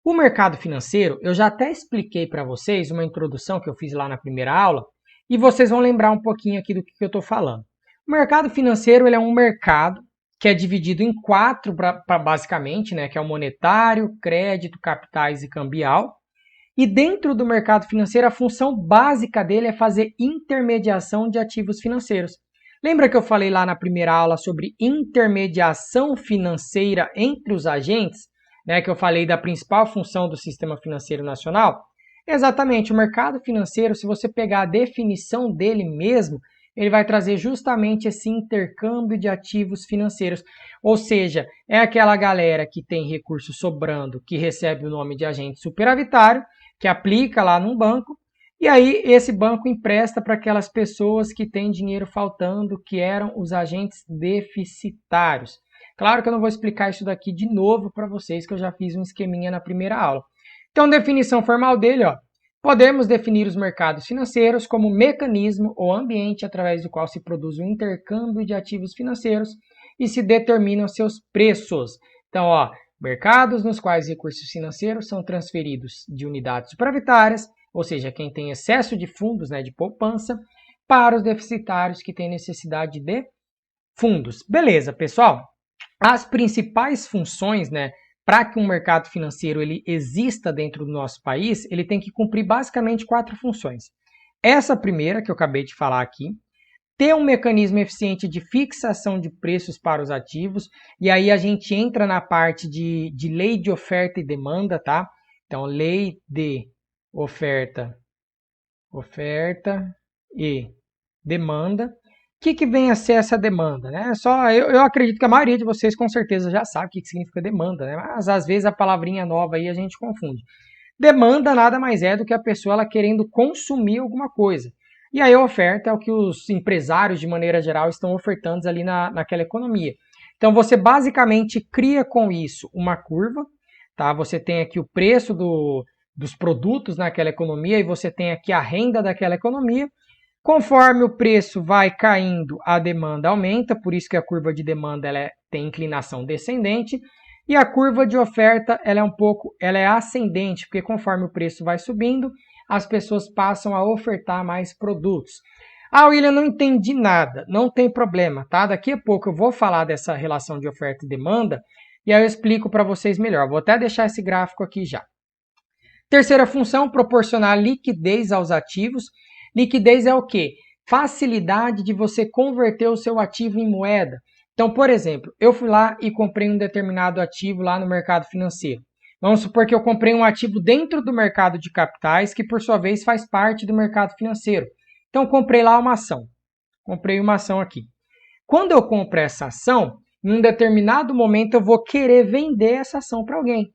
O mercado financeiro, eu já até expliquei para vocês uma introdução que eu fiz lá na primeira aula, e vocês vão lembrar um pouquinho aqui do que eu estou falando. O mercado financeiro ele é um mercado que é dividido em quatro, basicamente, né, que é o monetário, crédito, capitais e cambial. E dentro do mercado financeiro, a função básica dele é fazer intermediação de ativos financeiros. Lembra que eu falei lá na primeira aula sobre intermediação financeira entre os agentes? Né, que eu falei da principal função do sistema financeiro nacional? Exatamente, o mercado financeiro, se você pegar a definição dele mesmo, ele vai trazer justamente esse intercâmbio de ativos financeiros. Ou seja, é aquela galera que tem recurso sobrando, que recebe o nome de agente superavitário, que aplica lá num banco, e aí esse banco empresta para aquelas pessoas que têm dinheiro faltando, que eram os agentes deficitários. Claro que eu não vou explicar isso daqui de novo para vocês, que eu já fiz um esqueminha na primeira aula. Então, definição formal dele, ó. Podemos definir os mercados financeiros como mecanismo ou ambiente através do qual se produz o intercâmbio de ativos financeiros e se determinam seus preços. Então, ó, mercados nos quais recursos financeiros são transferidos de unidades superavitárias, ou seja, quem tem excesso de fundos, né, de poupança, para os deficitários que têm necessidade de fundos. Beleza, pessoal? As principais funções, né, para que um mercado financeiro ele exista dentro do nosso país, ele tem que cumprir basicamente 4 funções. Essa primeira, que eu acabei de falar aqui, ter um mecanismo eficiente de fixação de preços para os ativos, e aí a gente entra na parte de lei de oferta e demanda, tá? Então, lei de oferta e demanda. O que vem a ser essa demanda? Né? Eu acredito que a maioria de vocês com certeza já sabe o que significa demanda, né? Mas às vezes a palavrinha nova aí a gente confunde. Demanda nada mais é do que a pessoa ela querendo consumir alguma coisa. E aí a oferta é o que os empresários, de maneira geral, estão ofertando ali naquela economia. Então você basicamente cria com isso uma curva, tá? Você tem aqui o preço dos produtos naquela economia e você tem aqui a renda daquela economia. Conforme o preço vai caindo, a demanda aumenta, por isso que a curva de demanda tem inclinação descendente, e a curva de oferta ela é ascendente, porque conforme o preço vai subindo, as pessoas passam a ofertar mais produtos. Ah, William, não entendi nada. Não tem problema, tá? Daqui a pouco eu vou falar dessa relação de oferta e demanda, e aí eu explico para vocês melhor. Vou até deixar esse gráfico aqui já. Terceira função, proporcionar liquidez aos ativos. Liquidez é o quê? Facilidade de você converter o seu ativo em moeda. Então, por exemplo, eu fui lá e comprei um determinado ativo lá no mercado financeiro. Vamos supor que eu comprei um ativo dentro do mercado de capitais, que por sua vez faz parte do mercado financeiro. Então, comprei lá uma ação. Comprei uma ação aqui. Quando eu compro essa ação, em um determinado momento eu vou querer vender essa ação para alguém.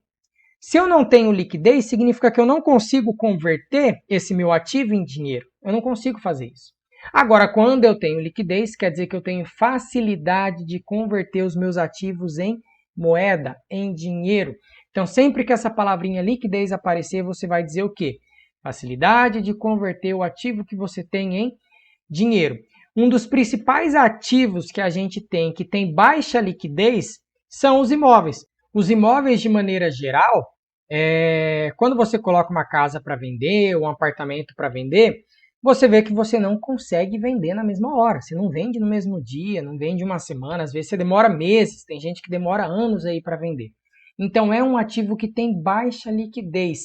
Se eu não tenho liquidez, significa que eu não consigo converter esse meu ativo em dinheiro. Eu não consigo fazer isso. Agora, quando eu tenho liquidez, quer dizer que eu tenho facilidade de converter os meus ativos em moeda, em dinheiro. Então, sempre que essa palavrinha liquidez aparecer, você vai dizer o quê? Facilidade de converter o ativo que você tem em dinheiro. Um dos principais ativos que a gente tem, que tem baixa liquidez, são os imóveis. Os imóveis, de maneira geral, quando você coloca uma casa para vender, ou um apartamento para vender, você vê que você não consegue vender na mesma hora. Você não vende no mesmo dia, não vende uma semana, às vezes você demora meses, tem gente que demora anos aí para vender. Então é um ativo que tem baixa liquidez.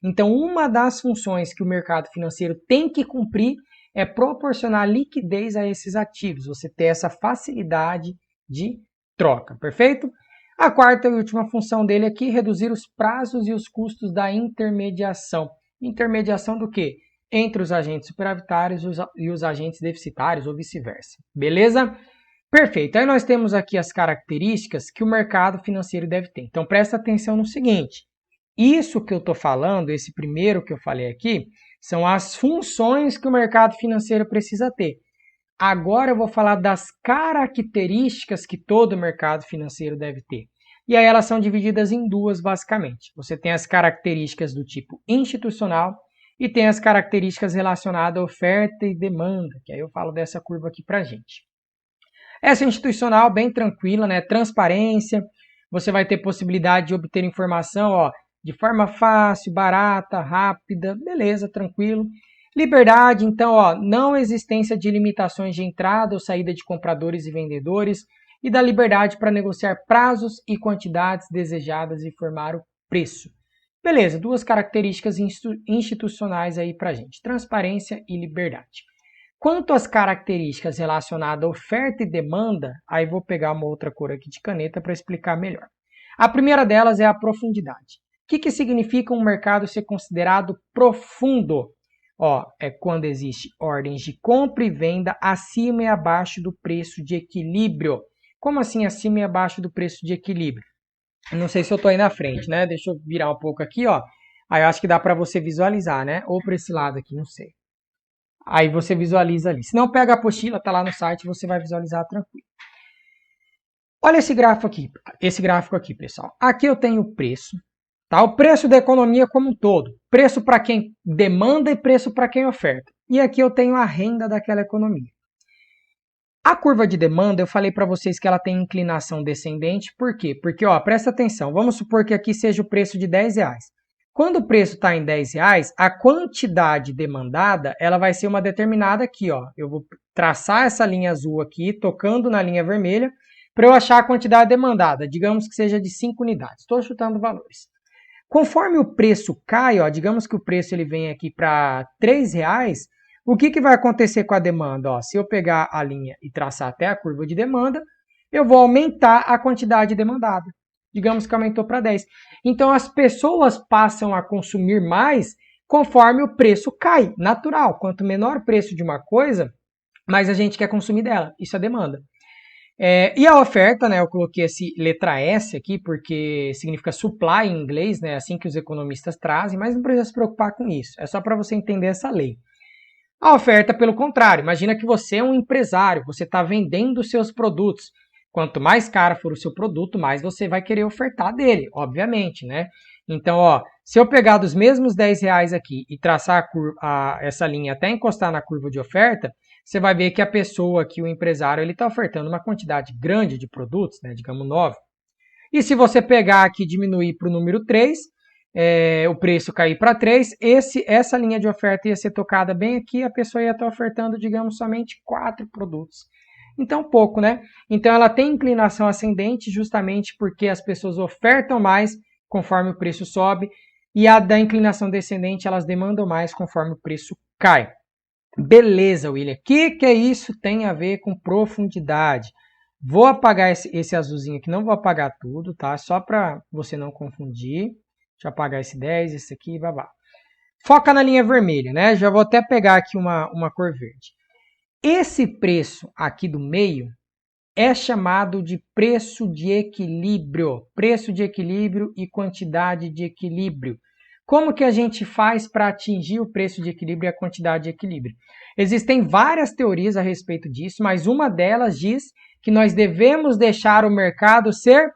Então uma das funções que o mercado financeiro tem que cumprir é proporcionar liquidez a esses ativos, você ter essa facilidade de troca, perfeito? A quarta e última função dele aqui é reduzir os prazos e os custos da intermediação. Intermediação do quê? Entre os agentes superavitários e os agentes deficitários, ou vice-versa. Beleza? Perfeito. Aí nós temos aqui as características que o mercado financeiro deve ter. Então presta atenção no seguinte. Isso que eu estou falando, esse primeiro que eu falei aqui, são as funções que o mercado financeiro precisa ter. Agora eu vou falar das características que todo mercado financeiro deve ter. E aí elas são divididas em duas, basicamente. Você tem as características do tipo institucional e tem as características relacionadas à oferta e demanda, que aí eu falo dessa curva aqui pra gente. Essa institucional, bem tranquila, né? Transparência, você vai ter possibilidade de obter informação, ó, de forma fácil, barata, rápida, beleza, tranquilo. Liberdade, então, ó, não existência de limitações de entrada ou saída de compradores e vendedores e da liberdade para negociar prazos e quantidades desejadas e formar o preço. Beleza, duas características institucionais aí para gente, transparência e liberdade. Quanto às características relacionadas à oferta e demanda, aí vou pegar uma outra cor aqui de caneta para explicar melhor. A primeira delas é a profundidade. O que significa um mercado ser considerado profundo? Ó, é quando existe ordens de compra e venda acima e abaixo do preço de equilíbrio. Como assim acima e abaixo do preço de equilíbrio? Não sei se eu estou aí na frente, né? Deixa eu virar um pouco aqui, ó. Aí eu acho que dá para você visualizar, né? Ou para esse lado aqui, não sei. Aí você visualiza ali. Se não, pega a apostila, tá lá no site, você vai visualizar tranquilo. Olha esse gráfico aqui, pessoal. Aqui eu tenho o preço, tá? O preço da economia como um todo. Preço para quem demanda e preço para quem oferta. E aqui eu tenho a renda daquela economia. A curva de demanda, eu falei para vocês que ela tem inclinação descendente. Por quê? Porque, ó, presta atenção. Vamos supor que aqui seja o preço de R$10. Quando o preço está em R$10, a quantidade demandada, ela vai ser uma determinada aqui, ó. Eu vou traçar essa linha azul aqui, tocando na linha vermelha, para eu achar a quantidade demandada. Digamos que seja de 5 unidades. Estou chutando valores. Conforme o preço cai, ó, digamos que o preço ele vem aqui para R$3, o que vai acontecer com a demanda? Ó, se eu pegar a linha e traçar até a curva de demanda, eu vou aumentar a quantidade demandada. Digamos que aumentou para 10. Então, as pessoas passam a consumir mais conforme o preço cai. Natural. Quanto menor o preço de uma coisa, mais a gente quer consumir dela. Isso é demanda. E a oferta, né? Eu coloquei essa letra S aqui, porque significa supply em inglês, né? Assim que os economistas trazem, mas não precisa se preocupar com isso. É só para você entender essa lei. A oferta, pelo contrário, imagina que você é um empresário, você está vendendo os seus produtos. Quanto mais caro for o seu produto, mais você vai querer ofertar dele, obviamente, né? Então, ó, se eu pegar dos mesmos R$10 aqui e traçar essa linha até encostar na curva de oferta, você vai ver que a pessoa aqui, o empresário, ele está ofertando uma quantidade grande de produtos, né? Digamos 9. E se você pegar aqui e diminuir para o número 3, o preço cair para 3, essa linha de oferta ia ser tocada bem aqui, a pessoa ia estar ofertando, digamos, somente 4 produtos. Então, pouco, né? Então, ela tem inclinação ascendente justamente porque as pessoas ofertam mais conforme o preço sobe e a da inclinação descendente, elas demandam mais conforme o preço cai. Beleza, William. O que isso tem a ver com profundidade? Vou apagar esse azulzinho aqui, não vou apagar tudo, tá? Só para você não confundir. Deixa eu apagar esse 10, esse aqui, babá. Foca na linha vermelha, né? Já vou até pegar aqui uma cor verde. Esse preço aqui do meio é chamado de preço de equilíbrio. Preço de equilíbrio e quantidade de equilíbrio. Como que a gente faz para atingir o preço de equilíbrio e a quantidade de equilíbrio? Existem várias teorias a respeito disso, mas uma delas diz que nós devemos deixar o mercado ser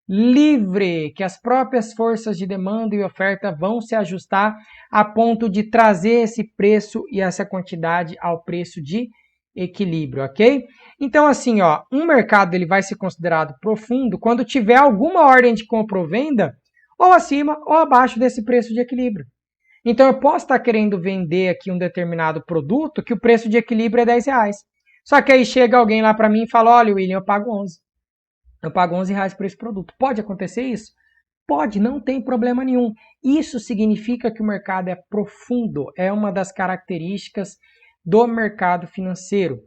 livre, que as próprias forças de demanda e oferta vão se ajustar a ponto de trazer esse preço e essa quantidade ao preço de equilíbrio, ok? Então, assim, ó, um mercado ele vai ser considerado profundo quando tiver alguma ordem de compra ou venda ou acima ou abaixo desse preço de equilíbrio. Então, eu posso estar querendo vender aqui um determinado produto que o preço de equilíbrio é R$10. Só que aí chega alguém lá para mim e fala, olha, William, eu pago 11. Eu pago R$11 por esse produto. Pode acontecer isso? Pode, não tem problema nenhum. Isso significa que o mercado é profundo, é uma das características do mercado financeiro.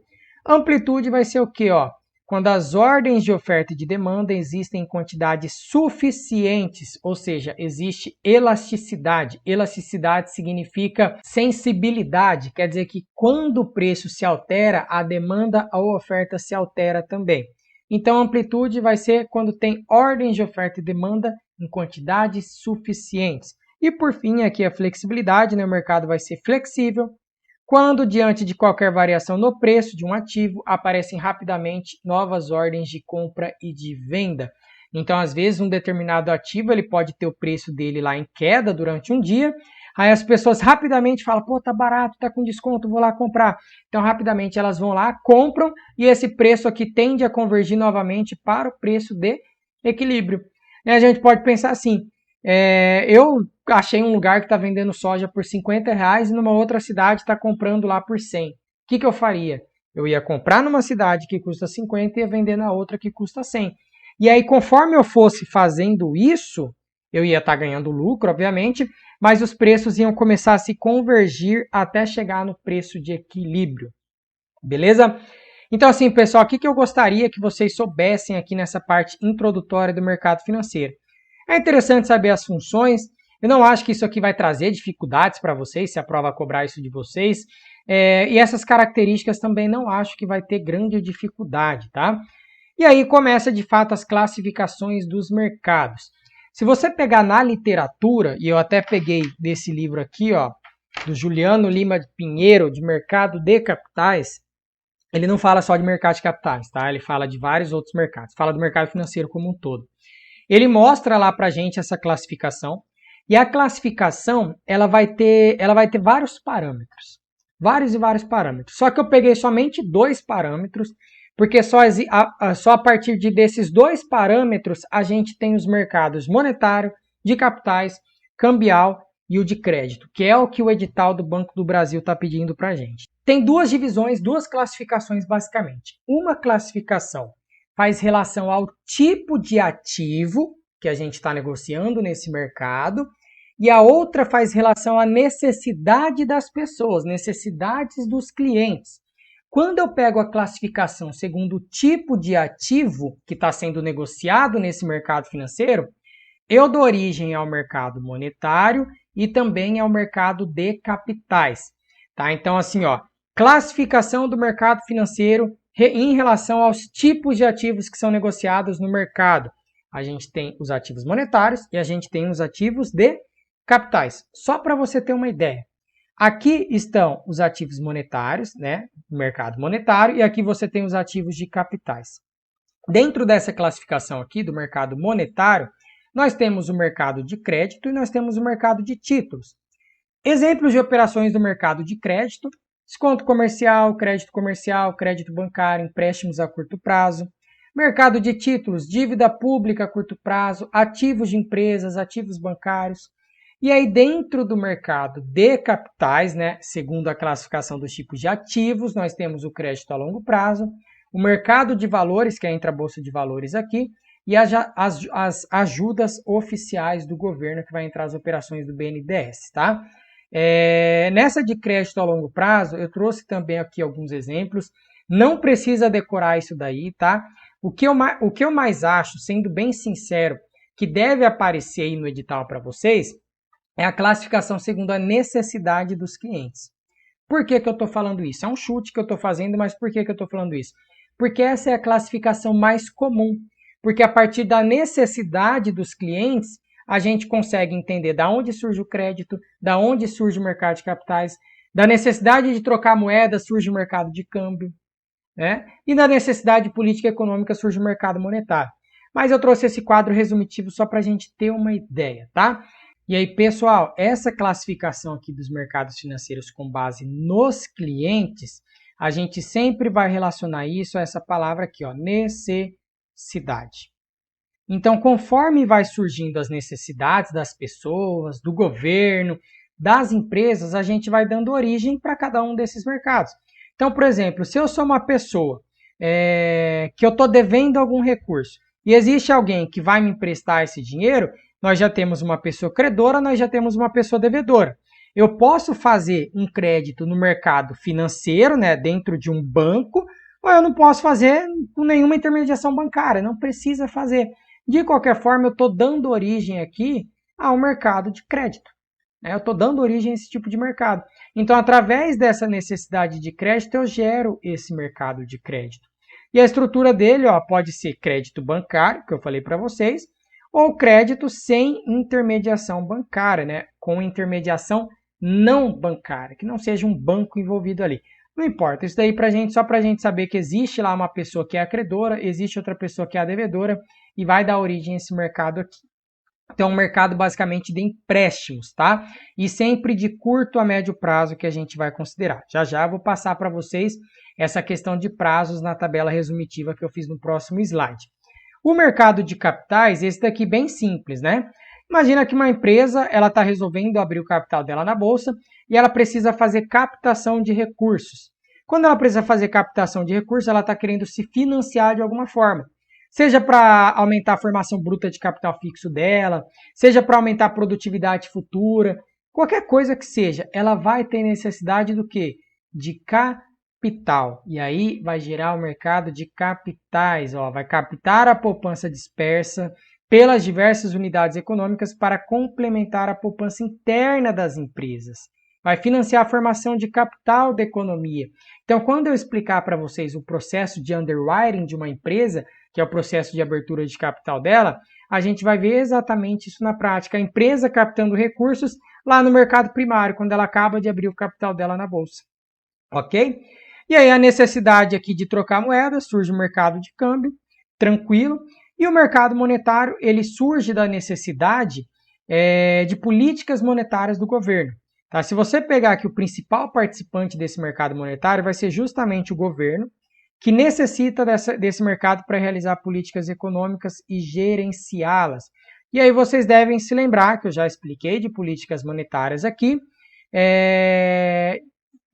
Amplitude vai ser o quê? Ó? Quando as ordens de oferta e de demanda existem em quantidades suficientes, ou seja, existe elasticidade. Elasticidade significa sensibilidade, quer dizer que quando o preço se altera, a demanda ou oferta se altera também. Então, a amplitude vai ser quando tem ordens de oferta e demanda em quantidades suficientes. E, por fim, aqui a flexibilidade, né? O mercado vai ser flexível. Quando, diante de qualquer variação no preço de um ativo, aparecem rapidamente novas ordens de compra e de venda. Então, às vezes, um determinado ativo ele pode ter o preço dele lá em queda durante um dia, aí as pessoas rapidamente falam, pô, tá barato, tá com desconto, vou lá comprar. Então, rapidamente elas vão lá, compram e esse preço aqui tende a convergir novamente para o preço de equilíbrio. E a gente pode pensar assim, Eu achei um lugar que está vendendo soja por R$ 50 e numa outra cidade está comprando lá por 100. O que eu faria? Eu ia comprar numa cidade que custa 50 e ia vender na outra que custa 100. E aí, conforme eu fosse fazendo isso, eu ia estar ganhando lucro, obviamente, mas os preços iam começar a se convergir até chegar no preço de equilíbrio. Beleza? Então, assim, pessoal, o que eu gostaria que vocês soubessem aqui nessa parte introdutória do mercado financeiro? É interessante saber as funções. Eu não acho que isso aqui vai trazer dificuldades para vocês, se a prova cobrar isso de vocês. E essas características também não acho que vai ter grande dificuldade, tá? E aí começa, de fato, as classificações dos mercados. Se você pegar na literatura, e eu até peguei desse livro aqui, ó, do Juliano Lima Pinheiro, de Mercado de Capitais, ele não fala só de mercado de capitais, tá? Ele fala de vários outros mercados, fala do mercado financeiro como um todo. Ele mostra lá pra gente essa classificação, e a classificação, ela vai ter vários parâmetros. Vários e vários parâmetros. Só que eu peguei somente 2 parâmetros, porque só a partir desses 2 parâmetros a gente tem os mercados monetário, de capitais, cambial e o de crédito, que é o que o edital do Banco do Brasil está pedindo para a gente. Tem 2 divisões, 2 classificações basicamente. Uma classificação faz relação ao tipo de ativo que a gente está negociando nesse mercado, e a outra faz relação à necessidade das pessoas, necessidades dos clientes. Quando eu pego a classificação segundo o tipo de ativo que está sendo negociado nesse mercado financeiro, eu dou origem ao mercado monetário e também ao mercado de capitais. Tá? Então, assim, ó, classificação do mercado financeiro em relação aos tipos de ativos que são negociados no mercado. A gente tem os ativos monetários e a gente tem os ativos de capitais. Só para você ter uma ideia. Aqui estão os ativos monetários, né, o mercado monetário, e aqui você tem os ativos de capitais. Dentro dessa classificação aqui do mercado monetário, nós temos o mercado de crédito e nós temos o mercado de títulos. Exemplos de operações do mercado de crédito: desconto comercial, crédito bancário, empréstimos a curto prazo. Mercado de títulos, dívida pública a curto prazo, ativos de empresas, ativos bancários. E aí, dentro do mercado de capitais, né, segundo a classificação dos tipos de ativos, nós temos o crédito a longo prazo, o mercado de valores, que é entre a Bolsa de Valores aqui, e as ajudas oficiais do governo, que vai entrar as operações do BNDES, tá? Nessa de crédito a longo prazo, eu trouxe também aqui alguns exemplos. Não precisa decorar isso daí, tá? O que eu mais acho, sendo bem sincero, que deve aparecer aí no edital para vocês, é a classificação segundo a necessidade dos clientes. Por que eu estou falando isso? É um chute que eu estou fazendo, mas por que eu estou falando isso? Porque essa é a classificação mais comum. Porque a partir da necessidade dos clientes, a gente consegue entender da onde surge o crédito, da onde surge o mercado de capitais, da necessidade de trocar moeda surge o mercado de câmbio, né? E da necessidade política e econômica surge o mercado monetário. Mas eu trouxe esse quadro resumitivo só para a gente ter uma ideia, tá? E aí, pessoal, essa classificação aqui dos mercados financeiros com base nos clientes, a gente sempre vai relacionar isso a essa palavra aqui, ó, necessidade. Então, conforme vai surgindo as necessidades das pessoas, do governo, das empresas, a gente vai dando origem para cada um desses mercados. Então, por exemplo, se eu sou uma pessoa que eu estou devendo algum recurso e existe alguém que vai me emprestar esse dinheiro, nós já temos uma pessoa credora, nós já temos uma pessoa devedora. Eu posso fazer um crédito no mercado financeiro, né, dentro de um banco, ou eu não posso fazer com nenhuma intermediação bancária, não precisa fazer. De qualquer forma, eu estou dando origem aqui ao mercado de crédito. Eu estou dando origem a esse tipo de mercado. Então, através dessa necessidade de crédito, eu gero esse mercado de crédito. E a estrutura dele, ó, pode ser crédito bancário, que eu falei para vocês, ou crédito sem intermediação bancária, né? Com intermediação não bancária, que não seja um banco envolvido ali. Não importa, isso daí só para a gente saber que existe lá uma pessoa que é a credora, existe outra pessoa que é a devedora, e vai dar origem a esse mercado aqui. Então, um mercado basicamente de empréstimos, tá? E sempre de curto a médio prazo que a gente vai considerar. Já já vou passar para vocês essa questão de prazos na tabela resumitiva que eu fiz no próximo slide. O mercado de capitais, esse daqui bem simples, né? Imagina que uma empresa ela está resolvendo abrir o capital dela na bolsa e ela precisa fazer captação de recursos. Quando ela precisa fazer captação de recursos, ela está querendo se financiar de alguma forma. Seja para aumentar a formação bruta de capital fixo dela, seja para aumentar a produtividade futura, qualquer coisa que seja, ela vai ter necessidade do quê? De capital. E aí vai gerar o mercado de capitais, ó, vai captar a poupança dispersa pelas diversas unidades econômicas para complementar a poupança interna das empresas. Vai financiar a formação de capital da economia. Então, quando eu explicar para vocês o processo de underwriting de uma empresa, que é o processo de abertura de capital dela, a gente vai ver exatamente isso na prática. A empresa captando recursos lá no mercado primário, quando ela acaba de abrir o capital dela na bolsa. Ok? E aí a necessidade aqui de trocar moeda, surge o mercado de câmbio, tranquilo. E o mercado monetário, ele surge da necessidade de políticas monetárias do governo. Tá? Se você pegar aqui o principal participante desse mercado monetário, vai ser justamente o governo, que necessita desse mercado para realizar políticas econômicas e gerenciá-las. E aí vocês devem se lembrar, que eu já expliquei de políticas monetárias aqui,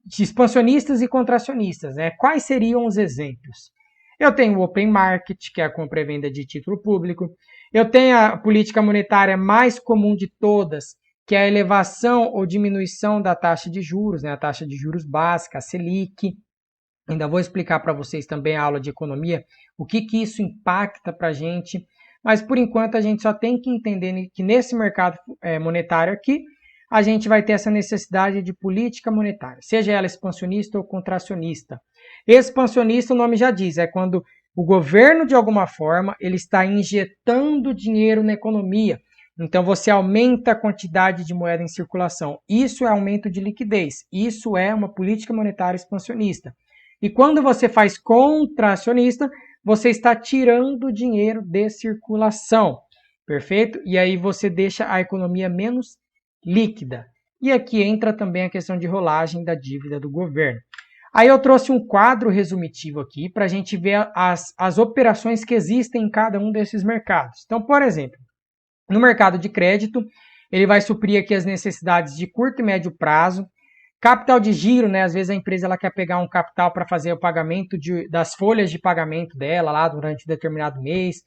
de expansionistas e contracionistas. Né? Quais seriam os exemplos? Eu tenho o open market, que é a compra e venda de título público. Eu tenho a política monetária mais comum de todas, que é a elevação ou diminuição da taxa de juros, né? A taxa de juros básica, a Selic. Ainda vou explicar para vocês também a aula de economia, o que isso impacta para a gente. Mas, por enquanto, a gente só tem que entender que nesse mercado monetário aqui, a gente vai ter essa necessidade de política monetária, seja ela expansionista ou contracionista. Expansionista, o nome já diz, é quando o governo, de alguma forma, ele está injetando dinheiro na economia. Então, você aumenta a quantidade de moeda em circulação. Isso é aumento de liquidez. Isso é uma política monetária expansionista. E quando você faz contracionista, você está tirando dinheiro de circulação. Perfeito? E aí você deixa a economia menos líquida. E aqui entra também a questão de rolagem da dívida do governo. Aí eu trouxe um quadro resumitivo aqui para a gente ver as operações que existem em cada um desses mercados. Então, por exemplo, no mercado de crédito, ele vai suprir aqui as necessidades de curto e médio prazo. Capital de giro, né? Às vezes a empresa ela quer pegar um capital para fazer o pagamento das folhas de pagamento dela lá durante um determinado mês.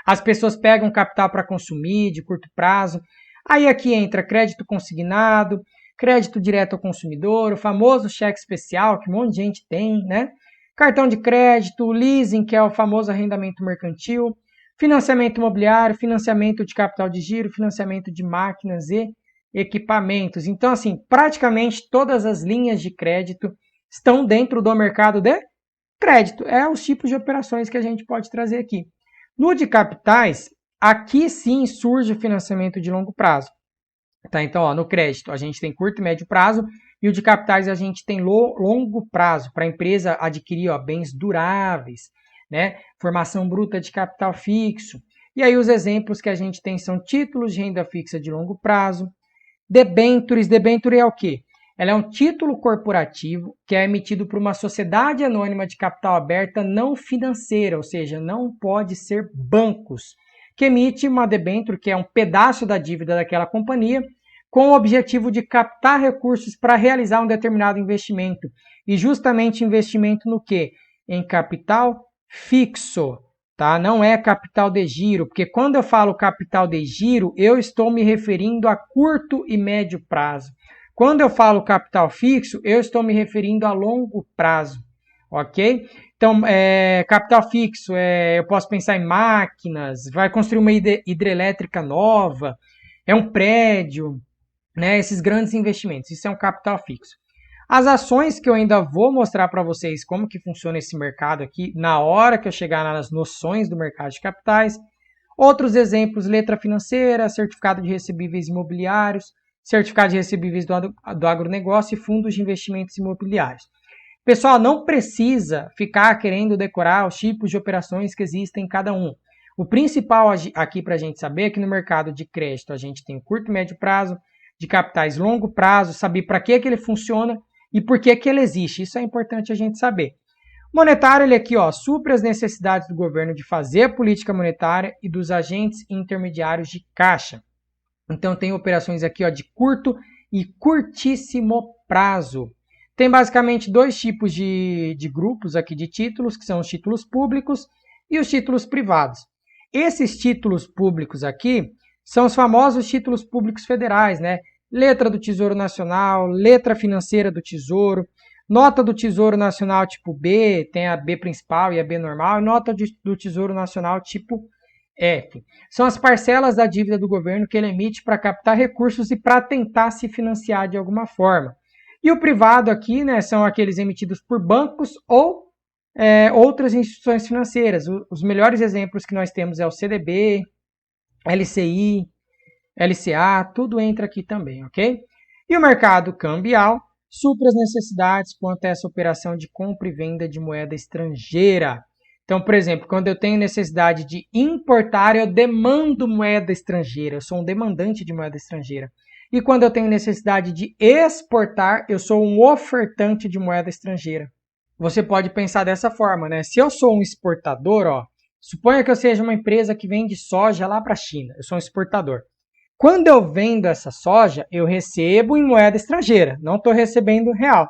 As pessoas pegam capital para consumir de curto prazo. Aí aqui entra crédito consignado, crédito direto ao consumidor, o famoso cheque especial, que um monte de gente tem, né? Cartão de crédito, leasing, que é o famoso arrendamento mercantil, financiamento imobiliário, financiamento de capital de giro, financiamento de máquinas e equipamentos. Então, assim, praticamente todas as linhas de crédito estão dentro do mercado de crédito. É os tipos de operações que a gente pode trazer aqui. No de capitais, aqui sim surge o financiamento de longo prazo. Tá? Então, ó, no crédito a gente tem curto e médio prazo e o de capitais a gente tem longo prazo para a empresa adquirir bens duráveis, né? Formação bruta de capital fixo. E aí os exemplos que a gente tem são títulos de renda fixa de longo prazo, debêntures. Debenture é o quê? Ela é um título corporativo que é emitido por uma sociedade anônima de capital aberta não financeira, ou seja, não pode ser bancos, que emite uma debênture, que é um pedaço da dívida daquela companhia, com o objetivo de captar recursos para realizar um determinado investimento. E justamente investimento no quê? Em capital fixo, tá? Não é capital de giro, porque quando eu falo capital de giro, eu estou me referindo a curto e médio prazo. Quando eu falo capital fixo, eu estou me referindo a longo prazo, ok? Então, capital fixo, eu posso pensar em máquinas, vai construir uma hidrelétrica nova, é um prédio, né? Esses grandes investimentos, isso é um capital fixo. As ações que eu ainda vou mostrar para vocês como que funciona esse mercado aqui, na hora que eu chegar nas noções do mercado de capitais. Outros exemplos, letra financeira, certificado de recebíveis imobiliários, certificado de recebíveis do agronegócio e fundos de investimentos imobiliários. Pessoal, não precisa ficar querendo decorar os tipos de operações que existem em cada um. O principal aqui para a gente saber é que no mercado de crédito a gente tem curto e médio prazo, de capitais longo prazo, saber para que ele funciona e por que ele existe. Isso é importante a gente saber. O monetário, ele aqui, supre as necessidades do governo de fazer a política monetária e dos agentes intermediários de caixa. Então tem operações aqui ó, de curto e curtíssimo prazo. Tem basicamente dois tipos de grupos aqui de títulos, que são os títulos públicos e os títulos privados. Esses títulos públicos aqui são os famosos títulos públicos federais, né? Letra do Tesouro Nacional, letra financeira do Tesouro, nota do Tesouro Nacional tipo B, tem a B principal e a B normal, e nota do Tesouro Nacional tipo F. São as parcelas da dívida do governo que ele emite para captar recursos e para tentar se financiar de alguma forma. E o privado aqui, né, são aqueles emitidos por bancos ou outras instituições financeiras. Os melhores exemplos que nós temos é o CDB, LCI, LCA, tudo entra aqui também, ok? E o mercado cambial supra as necessidades quanto a essa operação de compra e venda de moeda estrangeira. Então, por exemplo, quando eu tenho necessidade de importar, eu demando moeda estrangeira, eu sou um demandante de moeda estrangeira. E quando eu tenho necessidade de exportar, eu sou um ofertante de moeda estrangeira. Você pode pensar dessa forma, né? Se eu sou um exportador, ó, suponha que eu seja uma empresa que vende soja lá para a China, eu sou um exportador. Quando eu vendo essa soja, eu recebo em moeda estrangeira, não estou recebendo real.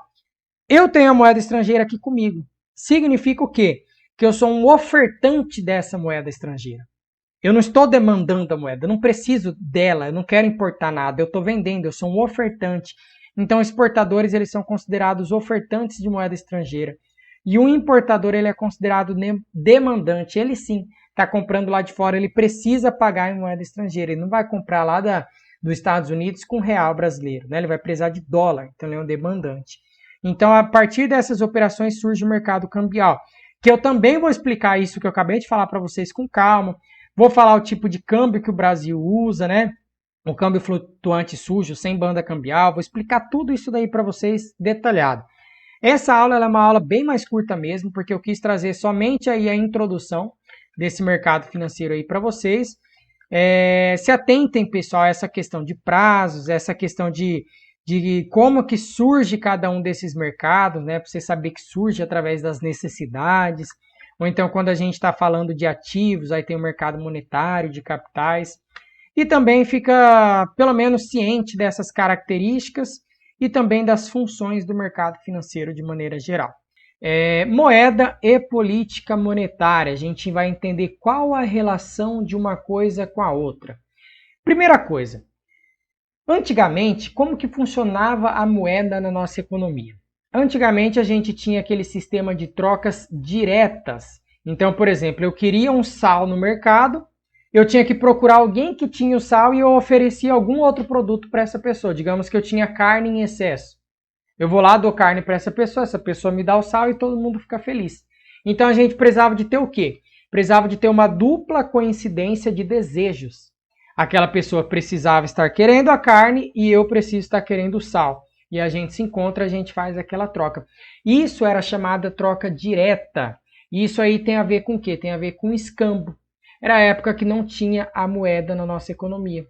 Eu tenho a moeda estrangeira aqui comigo. Significa o quê? Que eu sou um ofertante dessa moeda estrangeira. Eu não estou demandando a moeda, eu não preciso dela, eu não quero importar nada, eu estou vendendo, eu sou um ofertante. Então, exportadores eles são considerados ofertantes de moeda estrangeira. E o importador ele é considerado demandante. Ele sim está comprando lá de fora, ele precisa pagar em moeda estrangeira. Ele não vai comprar lá dos Estados Unidos com real brasileiro, né? Ele vai precisar de dólar, então ele é um demandante. Então, a partir dessas operações surge o mercado cambial, que eu também vou explicar isso que eu acabei de falar para vocês com calma. Vou falar o tipo de câmbio que o Brasil usa, né? O câmbio flutuante sujo, sem banda cambial. Vou explicar tudo isso daí para vocês detalhado. Essa aula é uma aula bem mais curta mesmo, porque eu quis trazer somente aí a introdução desse mercado financeiro aí para vocês. Se atentem, pessoal, a essa questão de prazos, essa questão de como que surge cada um desses mercados, né? Para você saber que surge através das necessidades. Ou então, quando a gente está falando de ativos, aí tem o mercado monetário, de capitais. E também fica, pelo menos, ciente dessas características e também das funções do mercado financeiro de maneira geral. Moeda e política monetária. A gente vai entender qual a relação de uma coisa com a outra. Primeira coisa, antigamente, como que funcionava a moeda na nossa economia? Antigamente a gente tinha aquele sistema de trocas diretas. Então, por exemplo, eu queria um sal no mercado, eu tinha que procurar alguém que tinha o sal e eu oferecia algum outro produto para essa pessoa. Digamos que eu tinha carne em excesso. Eu vou lá, dou carne para essa pessoa me dá o sal e todo mundo fica feliz. Então a gente precisava de ter o quê? Precisava de ter uma dupla coincidência de desejos. Aquela pessoa precisava estar querendo a carne e eu preciso estar querendo o sal. E a gente se encontra, a gente faz aquela troca. Isso era chamada troca direta. E isso aí tem a ver com o quê? Tem a ver com escambo. Era a época que não tinha a moeda na nossa economia.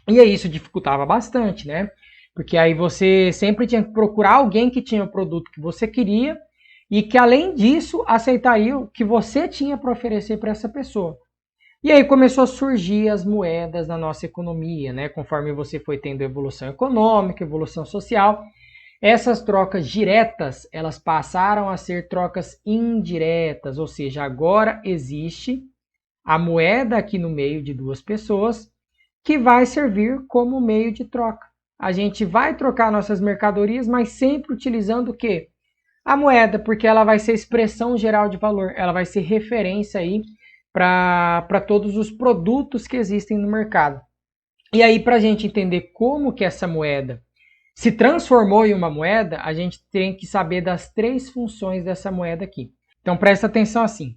E aí isso dificultava bastante, né? Porque aí você sempre tinha que procurar alguém que tinha o produto que você queria e que, além disso, aceitaria o que você tinha para oferecer para essa pessoa. E aí começou a surgir as moedas na nossa economia, né? Conforme você foi tendo evolução econômica, evolução social, essas trocas diretas, elas passaram a ser trocas indiretas, ou seja, agora existe a moeda aqui no meio de duas pessoas que vai servir como meio de troca. A gente vai trocar nossas mercadorias, mas sempre utilizando o quê? A moeda, porque ela vai ser expressão geral de valor, ela vai ser referência aí para todos os produtos que existem no mercado. E aí, para a gente entender como que essa moeda se transformou em uma moeda, a gente tem que saber das três funções dessa moeda aqui. Então, presta atenção assim.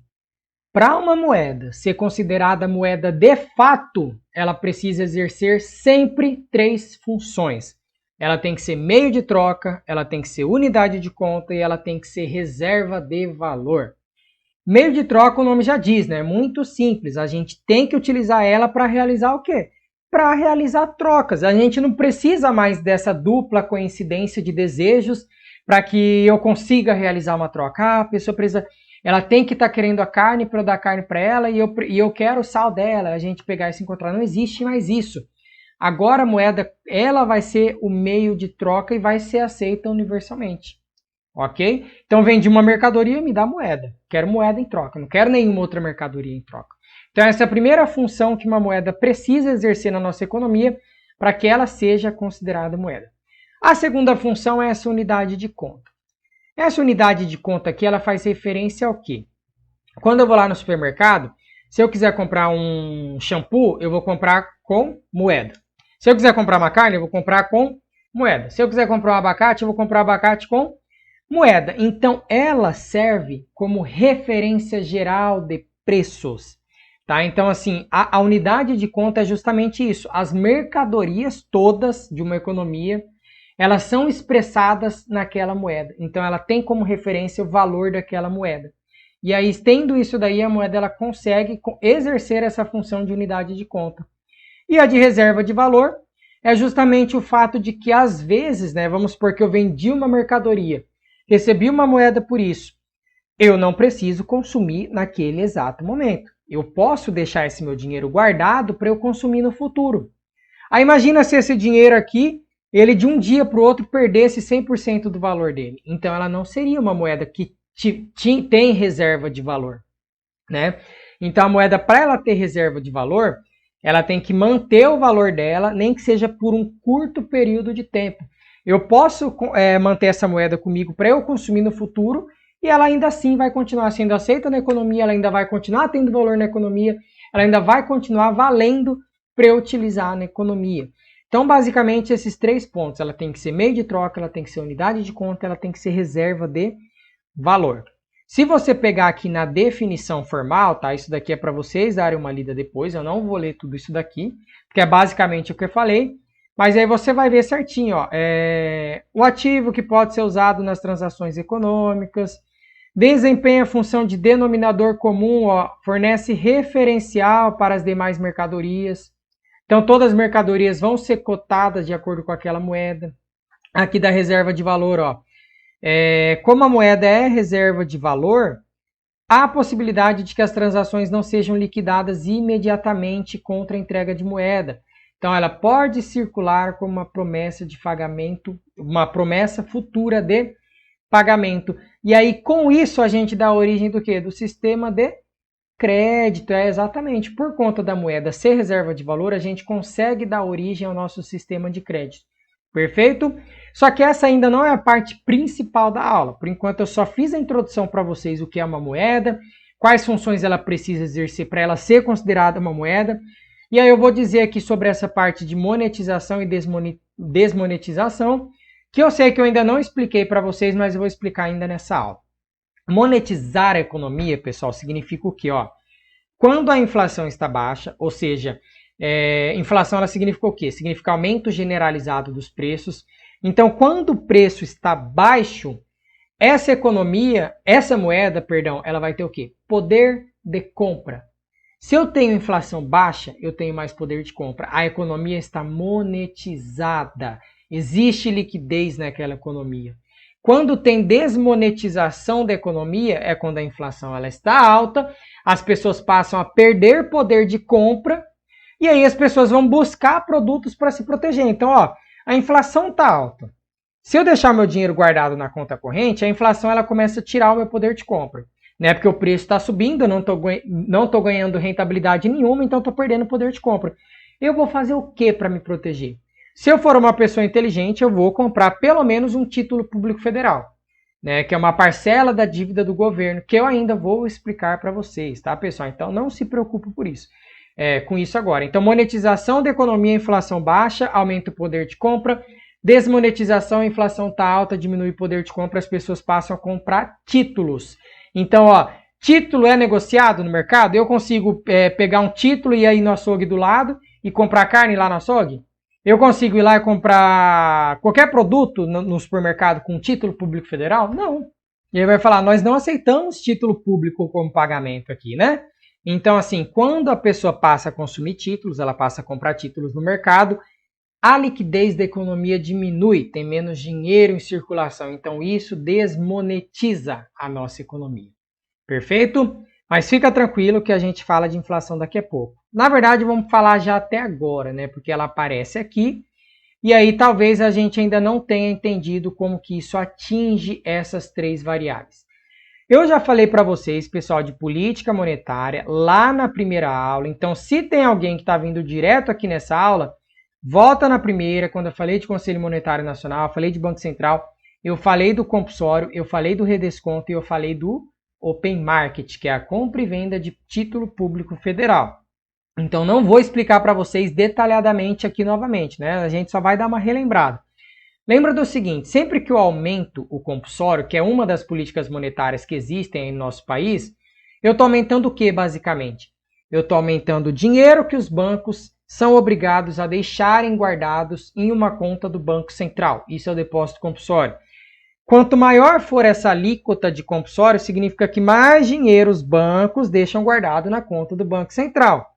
Para uma moeda ser considerada moeda de fato, ela precisa exercer sempre três funções. Ela tem que ser meio de troca, ela tem que ser unidade de conta e ela tem que ser reserva de valor. Meio de troca, o nome já diz, né? É muito simples. A gente tem que utilizar ela para realizar o quê? Para realizar trocas. A gente não precisa mais dessa dupla coincidência de desejos para que eu consiga realizar uma troca. A pessoa precisa... Ela tem que estar querendo a carne para eu dar carne para ela e eu quero o sal dela, a gente pegar e se encontrar. Não existe mais isso. Agora a moeda, ela vai ser o meio de troca e vai ser aceita universalmente. Ok? Então vendi uma mercadoria, me dá moeda. Quero moeda em troca, não quero nenhuma outra mercadoria em troca. Então essa é a primeira função que uma moeda precisa exercer na nossa economia para que ela seja considerada moeda. A segunda função é essa unidade de conta. Essa unidade de conta aqui, ela faz referência ao quê? Quando eu vou lá no supermercado, se eu quiser comprar um shampoo, eu vou comprar com moeda. Se eu quiser comprar uma carne, eu vou comprar com moeda. Se eu quiser comprar um abacate, eu vou comprar abacate com moeda. Então, ela serve como referência geral de preços. Tá? Então, assim, a unidade de conta é justamente isso. As mercadorias todas de uma economia, elas são expressadas naquela moeda. Então, ela tem como referência o valor daquela moeda. E aí, tendo isso daí, a moeda ela consegue exercer essa função de unidade de conta. E a de reserva de valor é justamente o fato de que, às vezes, né, vamos supor que eu vendi uma mercadoria, recebi uma moeda por isso, eu não preciso consumir naquele exato momento. Eu posso deixar esse meu dinheiro guardado para eu consumir no futuro. Aí imagina se esse dinheiro aqui, ele de um dia para o outro perdesse 100% do valor dele. Então ela não seria uma moeda que tem reserva de valor, né? Então a moeda, para ela ter reserva de valor, ela tem que manter o valor dela, nem que seja por um curto período de tempo. Eu posso manter essa moeda comigo para eu consumir no futuro e ela ainda assim vai continuar sendo aceita na economia, ela ainda vai continuar tendo valor na economia, ela ainda vai continuar valendo para eu utilizar na economia. Então, basicamente, esses 3 pontos. Ela tem que ser meio de troca, ela tem que ser unidade de conta, ela tem que ser reserva de valor. Se você pegar aqui na definição formal, tá? Isso daqui é para vocês darem uma lida depois, eu não vou ler tudo isso daqui, porque é basicamente o que eu falei, mas aí você vai ver certinho, ó, o ativo que pode ser usado nas transações econômicas, desempenha a função de denominador comum, ó, fornece referencial para as demais mercadorias. Então todas as mercadorias vão ser cotadas de acordo com aquela moeda. Aqui da reserva de valor, ó. Como a moeda é reserva de valor, há a possibilidade de que as transações não sejam liquidadas imediatamente contra a entrega de moeda. Então, ela pode circular como uma promessa de pagamento, uma promessa futura de pagamento. E aí, com isso, a gente dá origem do quê? Do sistema de crédito. É exatamente por conta da moeda ser reserva de valor, a gente consegue dar origem ao nosso sistema de crédito. Perfeito? Só que essa ainda não é a parte principal da aula. Por enquanto, eu só fiz a introdução para vocês o que é uma moeda, quais funções ela precisa exercer para ela ser considerada uma moeda. E aí eu vou dizer aqui sobre essa parte de monetização e desmonetização, que eu sei que eu ainda não expliquei para vocês, mas eu vou explicar ainda nessa aula. Monetizar a economia, pessoal, significa o quê? Ó, quando a inflação está baixa, ou seja, inflação ela significa o quê? Significa aumento generalizado dos preços. Então, quando o preço está baixo, essa moeda, ela vai ter o quê? Poder de compra. Se eu tenho inflação baixa, eu tenho mais poder de compra. A economia está monetizada. Existe liquidez naquela economia. Quando tem desmonetização da economia, é quando a inflação ela está alta, as pessoas passam a perder poder de compra, e aí as pessoas vão buscar produtos para se proteger. Então, ó, a inflação está alta. Se eu deixar meu dinheiro guardado na conta corrente, a inflação ela começa a tirar o meu poder de compra. Né? Porque o preço está subindo, eu não estou ganhando rentabilidade nenhuma, então estou perdendo poder de compra. Eu vou fazer o que para me proteger? Se eu for uma pessoa inteligente, eu vou comprar pelo menos um título público federal, né? Que é uma parcela da dívida do governo, que eu ainda vou explicar para vocês, tá, pessoal? Então não se preocupe por isso. Com isso agora. Então, monetização da economia, inflação baixa, aumenta o poder de compra. Desmonetização, a inflação está alta, diminui o poder de compra, as pessoas passam a comprar títulos. Então, ó, título é negociado no mercado? Eu consigo pegar um título e ir aí no açougue do lado e comprar carne lá no açougue? Eu consigo ir lá e comprar qualquer produto no supermercado com título público federal? Não. E aí vai falar, nós não aceitamos título público como pagamento aqui, né? Então, assim, quando a pessoa passa a consumir títulos, ela passa a comprar títulos no mercado, a liquidez da economia diminui, tem menos dinheiro em circulação. Então, isso desmonetiza a nossa economia. Perfeito? Mas fica tranquilo que a gente fala de inflação daqui a pouco. Na verdade, vamos falar já até agora, né? Porque ela aparece aqui. E aí talvez a gente ainda não tenha entendido como que isso atinge essas três variáveis. Eu já falei para vocês, pessoal, de política monetária lá na primeira aula. Então, se tem alguém que está vindo direto aqui nessa aula, volta na primeira, quando eu falei de Conselho Monetário Nacional, eu falei de Banco Central, eu falei do compulsório, eu falei do redesconto e eu falei do Open Market, que é a compra e venda de título público federal. Então não vou explicar para vocês detalhadamente aqui novamente, né? A gente só vai dar uma relembrada. Lembra do seguinte, sempre que eu aumento o compulsório, que é uma das políticas monetárias que existem no nosso país, eu estou aumentando o que, basicamente? Eu estou aumentando o dinheiro que os bancos são obrigados a deixarem guardados em uma conta do Banco Central. Isso é o depósito compulsório. Quanto maior for essa alíquota de compulsório, significa que mais dinheiro os bancos deixam guardado na conta do Banco Central.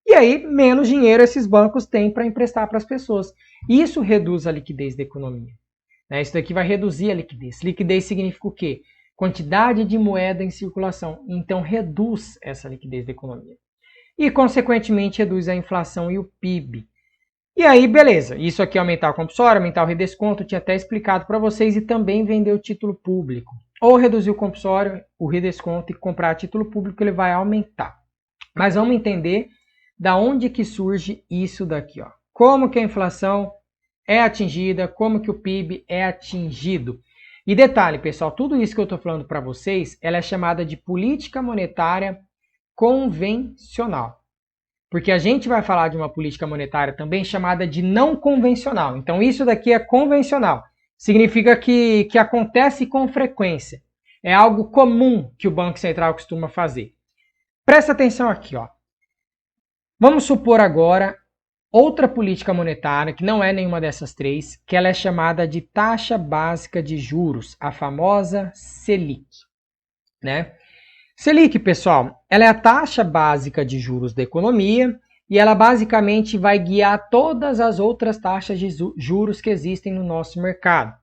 E aí, menos dinheiro esses bancos têm para emprestar para as pessoas. Isso reduz a liquidez da economia. Isso daqui vai reduzir a liquidez. Liquidez significa o quê? Quantidade de moeda em circulação. Então, reduz essa liquidez da economia. E, consequentemente, reduz a inflação e o PIB. E aí, beleza. Isso aqui é aumentar o compulsório, aumentar o redesconto. Eu tinha até explicado para vocês. E também vender o título público. Ou reduzir o compulsório, o redesconto e comprar título público, ele vai aumentar. Mas vamos entender da onde que surge isso daqui, ó. Como que a inflação é atingida, como que o PIB é atingido. E detalhe, pessoal, tudo isso que eu estou falando para vocês, ela é chamada de política monetária convencional. Porque a gente vai falar de uma política monetária também chamada de não convencional. Então isso daqui é convencional. Significa que acontece com frequência. É algo comum que o Banco Central costuma fazer. Presta atenção aqui, ó. Vamos supor agora outra política monetária, que não é nenhuma dessas três, que ela é chamada de taxa básica de juros, a famosa Selic. Selic, pessoal, ela é a taxa básica de juros da economia e ela basicamente vai guiar todas as outras taxas de juros que existem no nosso mercado.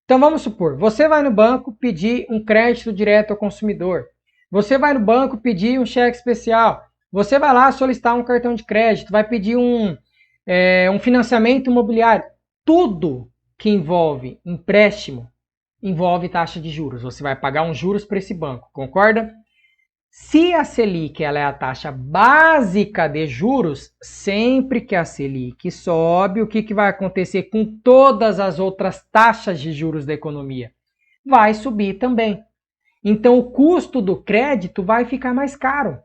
Então vamos supor, você vai no banco pedir um crédito direto ao consumidor. Você vai no banco pedir um cheque especial. Você vai lá solicitar um cartão de crédito, vai pedir um financiamento imobiliário. Tudo que envolve empréstimo envolve taxa de juros. Você vai pagar uns juros para esse banco, concorda? Se a Selic ela é a taxa básica de juros, sempre que a Selic sobe, o que vai acontecer com todas as outras taxas de juros da economia? Vai subir também. Então o custo do crédito vai ficar mais caro.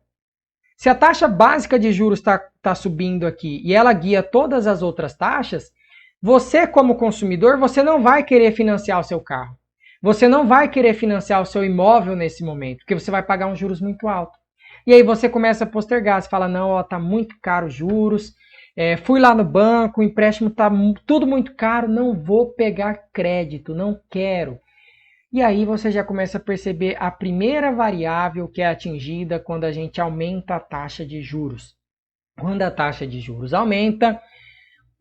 Se a taxa básica de juros está subindo aqui e ela guia todas as outras taxas, você como consumidor, você não vai querer financiar o seu carro. Você não vai querer financiar o seu imóvel nesse momento, porque você vai pagar um juros muito alto. E aí você começa a postergar, você fala, não, está muito caro os juros, fui lá no banco, o empréstimo está tudo muito caro, não vou pegar crédito, não quero. E aí você já começa a perceber a primeira variável que é atingida quando a gente aumenta a taxa de juros. Quando a taxa de juros aumenta,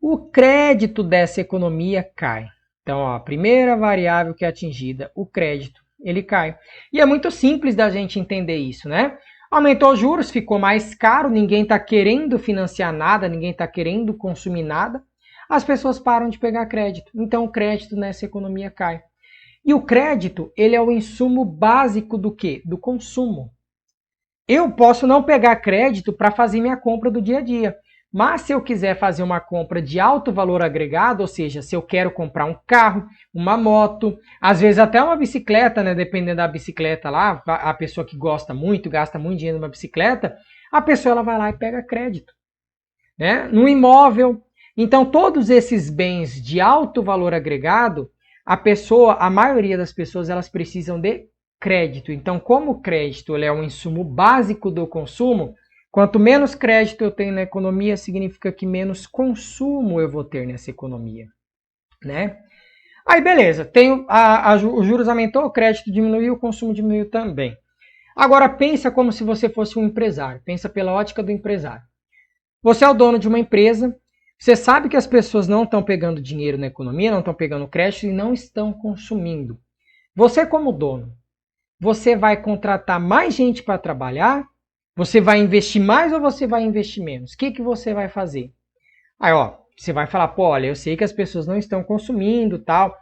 o crédito dessa economia cai. Então, ó, a primeira variável que é atingida, o crédito, ele cai. E é muito simples da gente entender isso, né? Aumentou os juros, ficou mais caro, ninguém está querendo financiar nada, ninguém está querendo consumir nada, as pessoas param de pegar crédito. Então, o crédito nessa economia cai. E o crédito, ele é o insumo básico do quê? Do consumo. Eu posso não pegar crédito para fazer minha compra do dia a dia. Mas se eu quiser fazer uma compra de alto valor agregado, ou seja, se eu quero comprar um carro, uma moto, às vezes até uma bicicleta, né? Dependendo da bicicleta lá, a pessoa que gosta muito, gasta muito dinheiro numa bicicleta, a pessoa ela vai lá e pega crédito. Né? No imóvel. Então, todos esses bens de alto valor agregado, a maioria das pessoas, elas precisam de crédito. Então, como o crédito ele é um insumo básico do consumo, quanto menos crédito eu tenho na economia, significa que menos consumo eu vou ter nessa economia. Né? Aí, beleza, os juros aumentou, o crédito diminuiu, o consumo diminuiu também. Agora, pensa como se você fosse um empresário. Pensa pela ótica do empresário. Você é o dono de uma empresa, você sabe que as pessoas não estão pegando dinheiro na economia, não estão pegando crédito e não estão consumindo. Você como dono, você vai contratar mais gente para trabalhar? Você vai investir mais ou você vai investir menos? O que você vai fazer? Aí, ó, você vai falar, pô, olha, eu sei que as pessoas não estão consumindo, tal.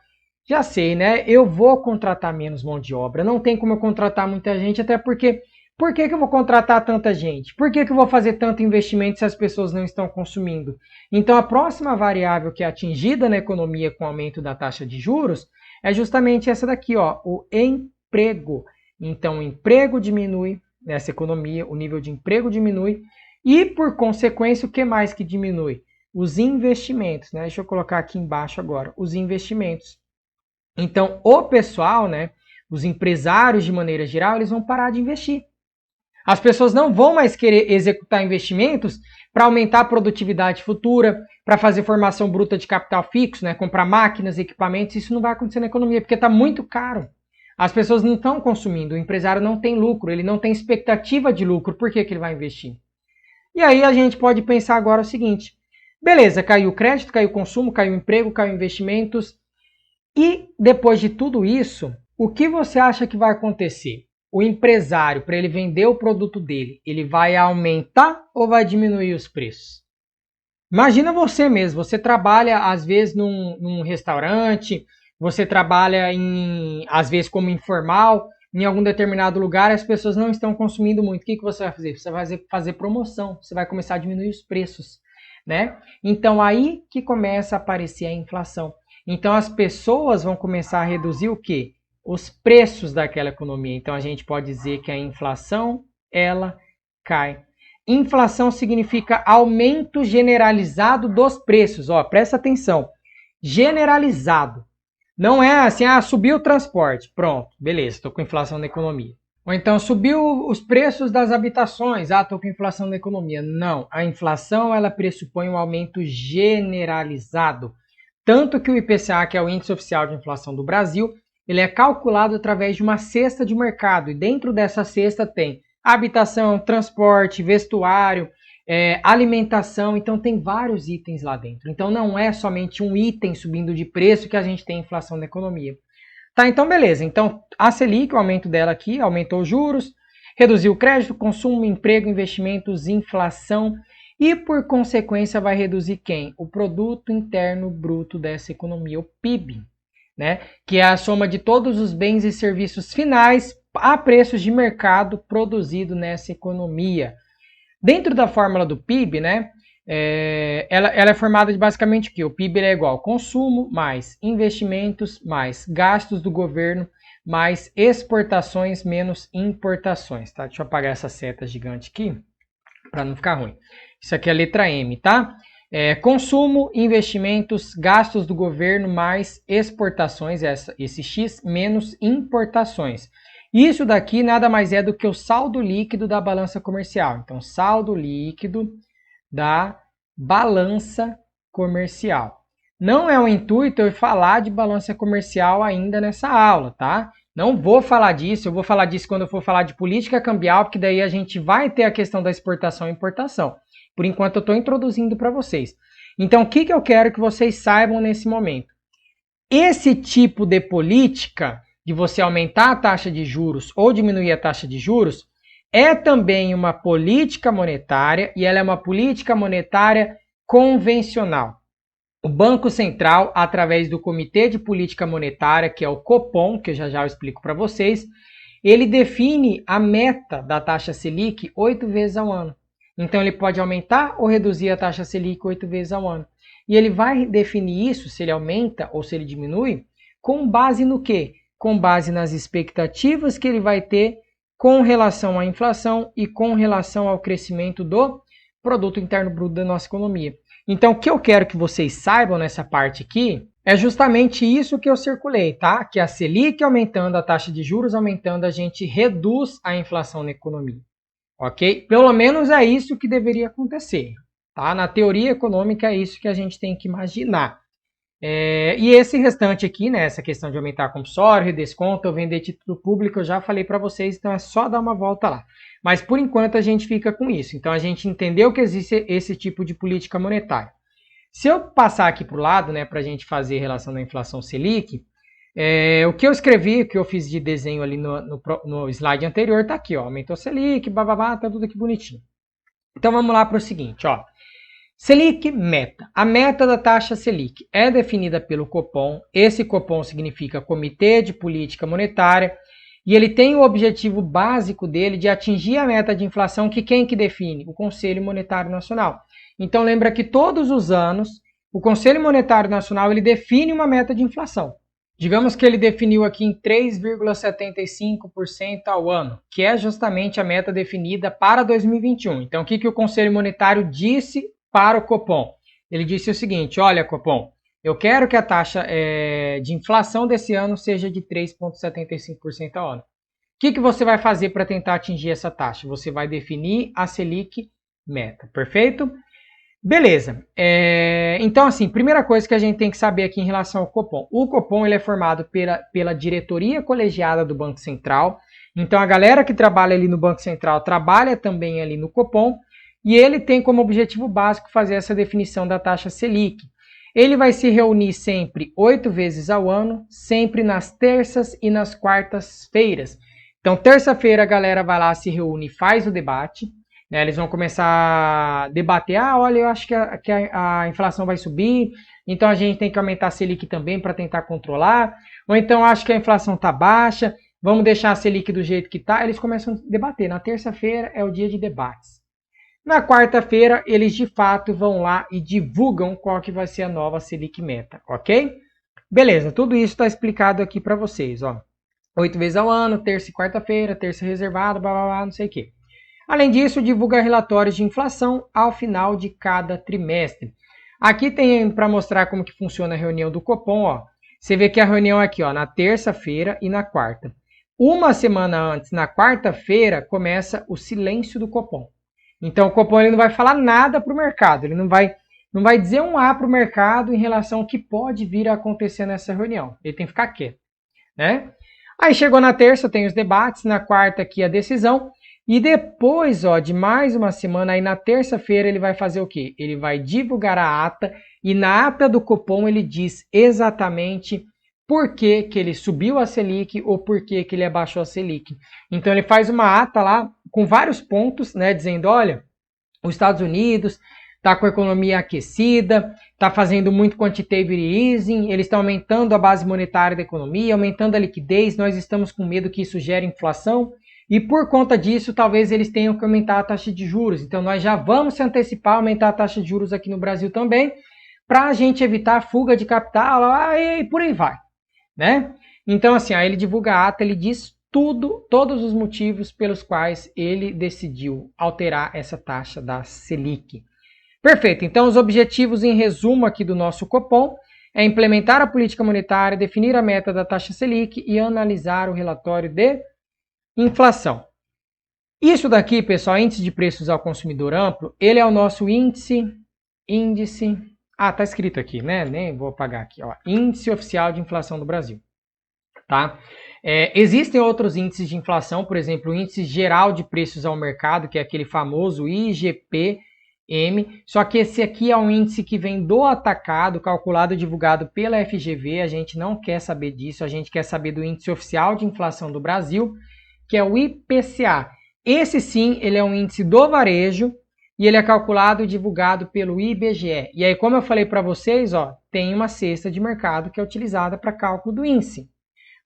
Já sei, né? Eu vou contratar menos mão de obra. Não tem como eu contratar muita gente, até porque... Por que eu vou contratar tanta gente? Por que eu vou fazer tanto investimento se as pessoas não estão consumindo? Então, a próxima variável que é atingida na economia com o aumento da taxa de juros é justamente essa daqui, ó, o emprego. Então, o emprego diminui nessa economia, o nível de emprego diminui e, por consequência, o que mais que diminui? Os investimentos, né? Deixa eu colocar aqui embaixo agora, os investimentos. Então, o pessoal, né, os empresários de maneira geral, eles vão parar de investir. As pessoas não vão mais querer executar investimentos para aumentar a produtividade futura, para fazer formação bruta de capital fixo, né? Comprar máquinas, equipamentos. Isso não vai acontecer na economia, porque está muito caro. As pessoas não estão consumindo, o empresário não tem lucro, ele não tem expectativa de lucro. Por que ele vai investir? E aí a gente pode pensar agora o seguinte: beleza, caiu o crédito, caiu o consumo, caiu o emprego, caiu investimentos. E depois de tudo isso, o que você acha que vai acontecer? O empresário, para ele vender o produto dele, ele vai aumentar ou vai diminuir os preços? Imagina você mesmo, você trabalha às vezes num restaurante, você trabalha às vezes como informal, em algum determinado lugar as pessoas não estão consumindo muito. O que você vai fazer? Você vai fazer promoção, você vai começar a diminuir os preços, né? Então aí que começa a aparecer a inflação. Então as pessoas vão começar a reduzir o quê? Os preços daquela economia. Então a gente pode dizer que a inflação, ela cai. Inflação significa aumento generalizado dos preços. Ó, presta atenção. Generalizado. Não é assim, subiu o transporte. Pronto, beleza, estou com inflação na economia. Ou então subiu os preços das habitações. Estou com inflação na economia. Não, a inflação ela pressupõe um aumento generalizado. Tanto que o IPCA, que é o Índice Oficial de Inflação do Brasil, ele é calculado através de uma cesta de mercado. E dentro dessa cesta tem habitação, transporte, vestuário, alimentação. Então tem vários itens lá dentro. Então não é somente um item subindo de preço que a gente tem inflação na economia. Tá, então beleza. Então a Selic, o aumento dela aqui, aumentou os juros, reduziu o crédito, consumo, emprego, investimentos, inflação. E, por consequência, vai reduzir quem? O Produto Interno Bruto dessa economia, o PIB, né? Que é a soma de todos os bens e serviços finais a preços de mercado produzido nessa economia. Dentro da fórmula do PIB, né? Ela é formada de basicamente o quê? O PIB é igual a consumo mais investimentos mais gastos do governo mais exportações menos importações, tá? Deixa eu apagar essa seta gigante aqui para não ficar ruim. Isso aqui é a letra M, tá? Consumo, investimentos, gastos do governo mais exportações, esse X, menos importações. Isso daqui nada mais é do que o saldo líquido da balança comercial. Então, saldo líquido da balança comercial. Não é o intuito eu falar de balança comercial ainda nessa aula, tá? Não vou falar disso, eu vou falar disso quando eu for falar de política cambial, porque daí a gente vai ter a questão da exportação e importação. Por enquanto eu estou introduzindo para vocês. Então o que eu quero que vocês saibam nesse momento? Esse tipo de política, de você aumentar a taxa de juros ou diminuir a taxa de juros, é também uma política monetária e ela é uma política monetária convencional. O Banco Central, através do Comitê de Política Monetária, que é o Copom, que eu já explico para vocês, ele define a meta da taxa Selic 8 vezes ao ano. Então ele pode aumentar ou reduzir a taxa Selic 8 vezes ao ano. E ele vai definir isso, se ele aumenta ou se ele diminui, com base no quê? Com base nas expectativas que ele vai ter com relação à inflação e com relação ao crescimento do Produto Interno Bruto da nossa economia. Então, o que eu quero que vocês saibam nessa parte aqui é justamente isso que eu circulei, tá? Que a Selic aumentando, a taxa de juros aumentando, a gente reduz a inflação na economia, ok? Pelo menos é isso que deveria acontecer, tá? Na teoria econômica é isso que a gente tem que imaginar. E esse restante aqui, né, essa questão de aumentar compulsório, desconto ou vender título público, eu já falei para vocês, então é só dar uma volta lá. Mas por enquanto a gente fica com isso. Então a gente entendeu que existe esse tipo de política monetária. Se eu passar aqui para o lado, né, para a gente fazer relação da inflação Selic, O que eu escrevi, o que eu fiz de desenho ali no slide anterior, tá aqui, ó. Aumentou Selic, bababá, tá tudo aqui bonitinho. Então vamos lá para o seguinte, ó. Selic meta. A meta da taxa Selic é definida pelo Copom. Esse Copom significa Comitê de Política Monetária. E ele tem o objetivo básico dele de atingir a meta de inflação, que quem que define? O Conselho Monetário Nacional. Então lembra que todos os anos o Conselho Monetário Nacional ele define uma meta de inflação. Digamos que ele definiu aqui em 3,75% ao ano, que é justamente a meta definida para 2021. Então o que o Conselho Monetário disse para o Copom? Ele disse o seguinte, olha Copom, eu quero que a taxa de inflação desse ano seja de 3,75% ao ano. O que você vai fazer para tentar atingir essa taxa? Você vai definir a Selic meta, perfeito? Beleza. Então, assim, primeira coisa que a gente tem que saber aqui em relação ao Copom. O Copom ele é formado pela diretoria colegiada do Banco Central. Então, a galera que trabalha ali no Banco Central trabalha também ali no Copom. E ele tem como objetivo básico fazer essa definição da taxa Selic. Ele vai se reunir sempre 8 vezes ao ano, sempre nas terças e nas quartas-feiras. Então, terça-feira a galera vai lá, se reúne e faz o debate. Né? Eles vão começar a debater, olha, eu acho que a inflação vai subir, então a gente tem que aumentar a Selic também para tentar controlar. Ou então, acho que a inflação está baixa, vamos deixar a Selic do jeito que está. Eles começam a debater. Na terça-feira é o dia de debates. Na quarta-feira, eles de fato vão lá e divulgam qual que vai ser a nova Selic meta, ok? Beleza, tudo isso está explicado aqui para vocês, ó. 8 vezes ao ano, terça e quarta-feira, terça reservada, blá, blá, blá, não sei o quê. Além disso, divulga relatórios de inflação ao final de cada trimestre. Aqui tem para mostrar como que funciona a reunião do Copom, ó. Você vê que a reunião é aqui, ó, na terça-feira e na quarta. Uma semana antes, na quarta-feira, começa o silêncio do Copom. Então, o Copom ele não vai falar nada para o mercado, ele não vai dizer um A para o mercado em relação ao que pode vir a acontecer nessa reunião. Ele tem que ficar quieto, né? Aí chegou na terça, tem os debates, na quarta aqui a decisão, e depois, ó, de mais uma semana, aí na terça-feira ele vai fazer o quê? Ele vai divulgar a ata, e na ata do Copom ele diz exatamente por que ele subiu a Selic ou por que ele abaixou a Selic. Então ele faz uma ata lá com vários pontos, né, dizendo, olha, os Estados Unidos está com a economia aquecida, está fazendo muito quantitative easing, eles estão aumentando a base monetária da economia, aumentando a liquidez, nós estamos com medo que isso gere inflação, e por conta disso, talvez eles tenham que aumentar a taxa de juros. Então nós já vamos se antecipar a aumentar a taxa de juros aqui no Brasil também, para a gente evitar a fuga de capital, e por aí vai. Né? Então, assim, aí ele divulga a ata, ele diz todos os motivos pelos quais ele decidiu alterar essa taxa da Selic. Perfeito, então os objetivos em resumo aqui do nosso Copom é implementar a política monetária, definir a meta da taxa Selic e analisar o relatório de inflação. Isso daqui, pessoal, índice de preços ao consumidor amplo, ele é o nosso índice, tá escrito aqui, né? Nem vou apagar aqui, ó. Índice oficial de inflação do Brasil, tá? Existem outros índices de inflação, por exemplo, o índice geral de preços ao mercado, que é aquele famoso IGP-M, só que esse aqui é um índice que vem do atacado, calculado e divulgado pela FGV, a gente não quer saber disso, a gente quer saber do índice oficial de inflação do Brasil, que é o IPCA. Esse sim, ele é um índice do varejo, e ele é calculado e divulgado pelo IBGE. E aí, como eu falei para vocês, ó, tem uma cesta de mercado que é utilizada para cálculo do índice.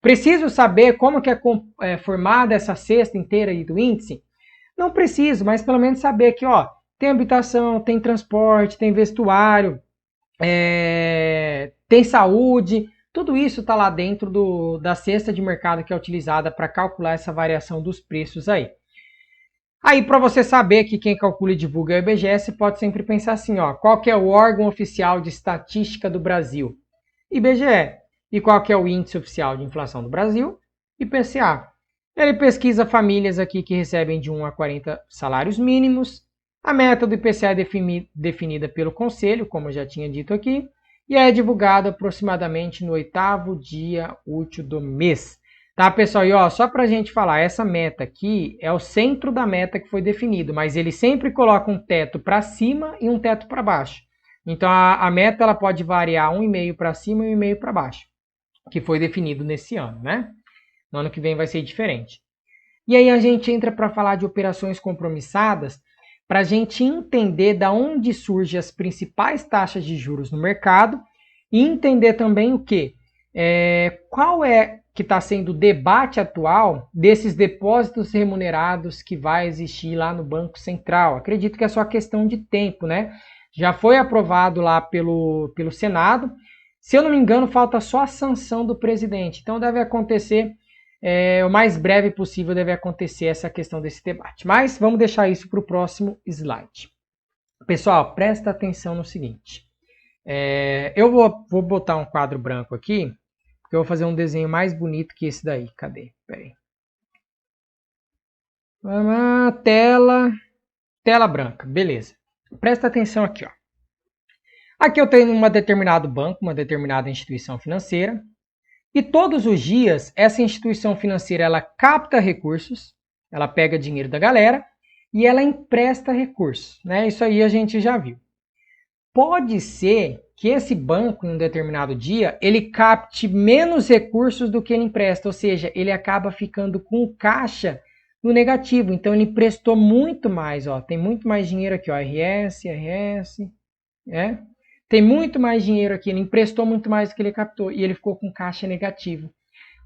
Preciso saber como que é formada essa cesta inteira aí do índice? Não preciso, mas pelo menos saber que ó, tem habitação, tem transporte, tem vestuário, tem saúde, tudo isso está lá dentro da cesta de mercado que é utilizada para calcular essa variação dos preços aí. Aí, para você saber que quem calcula e divulga é o IBGE, você pode sempre pensar assim, ó, qual que é o órgão oficial de estatística do Brasil? IBGE. E qual que é o índice oficial de inflação do Brasil? IPCA. Ele pesquisa famílias aqui que recebem de 1 a 40 salários mínimos. A meta do IPCA é definida pelo Conselho, como eu já tinha dito aqui, e é divulgada aproximadamente no 8º dia útil do mês. Tá, pessoal? E ó, só pra gente falar, essa meta aqui é o centro da meta que foi definido, mas ele sempre coloca um teto para cima e um teto para baixo. Então a meta ela pode variar 1,5 para cima e 1,5 para baixo. que foi definido nesse ano, né? No ano que vem vai ser diferente. E aí a gente entra para falar de operações compromissadas, para a gente entender da onde surgem as principais taxas de juros no mercado e entender também o que? Qual é que está sendo o debate atual desses depósitos remunerados que vai existir lá no Banco Central. Acredito que é só questão de tempo, né? Já foi aprovado lá pelo Senado. Se eu não me engano, falta só a sanção do presidente. Então deve acontecer, o mais breve possível deve acontecer essa questão desse debate. Mas vamos deixar isso para o próximo slide. Pessoal, presta atenção no seguinte. Eu vou botar um quadro branco aqui, porque eu vou fazer um desenho mais bonito que esse daí. Cadê? Pera aí. Tela branca. Beleza. Presta atenção aqui, ó. Aqui eu tenho um determinado banco, uma determinada instituição financeira, e todos os dias essa instituição financeira ela capta recursos, ela pega dinheiro da galera e ela empresta recursos, né? Isso aí a gente já viu. Pode ser que esse banco, em um determinado dia, ele capte menos recursos do que ele empresta, ou seja, ele acaba ficando com caixa no negativo. Então ele emprestou muito mais, ó, tem muito mais dinheiro aqui, ó, RS, tem muito mais dinheiro aqui, ele emprestou muito mais do que ele captou e ele ficou com caixa negativo.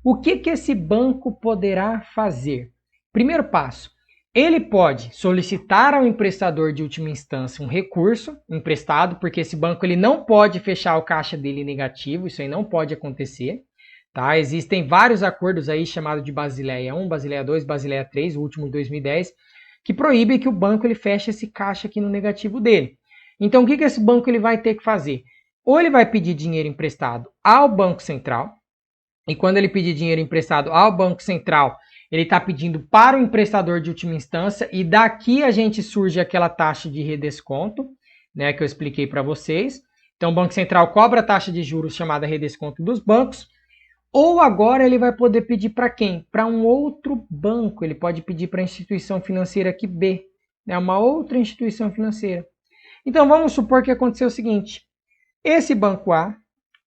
O que esse banco poderá fazer? Primeiro passo, ele pode solicitar ao emprestador de última instância um recurso emprestado, porque esse banco ele não pode fechar o caixa dele negativo, isso aí não pode acontecer. Tá? Existem vários acordos aí chamados de Basileia 1, Basileia 2, Basileia 3, o último de 2010, que proíbe que o banco ele feche esse caixa aqui no negativo dele. Então, o que esse banco ele vai ter que fazer? Ou ele vai pedir dinheiro emprestado ao Banco Central, e quando ele pedir dinheiro emprestado ao Banco Central, ele está pedindo para o emprestador de última instância, e daqui a gente surge aquela taxa de redesconto, né, que eu expliquei para vocês. Então, o Banco Central cobra a taxa de juros chamada redesconto dos bancos, ou agora ele vai poder pedir para quem? Para um outro banco, ele pode pedir para a instituição financeira aqui B, né, uma outra instituição financeira. Então, vamos supor que aconteceu o seguinte, esse banco A,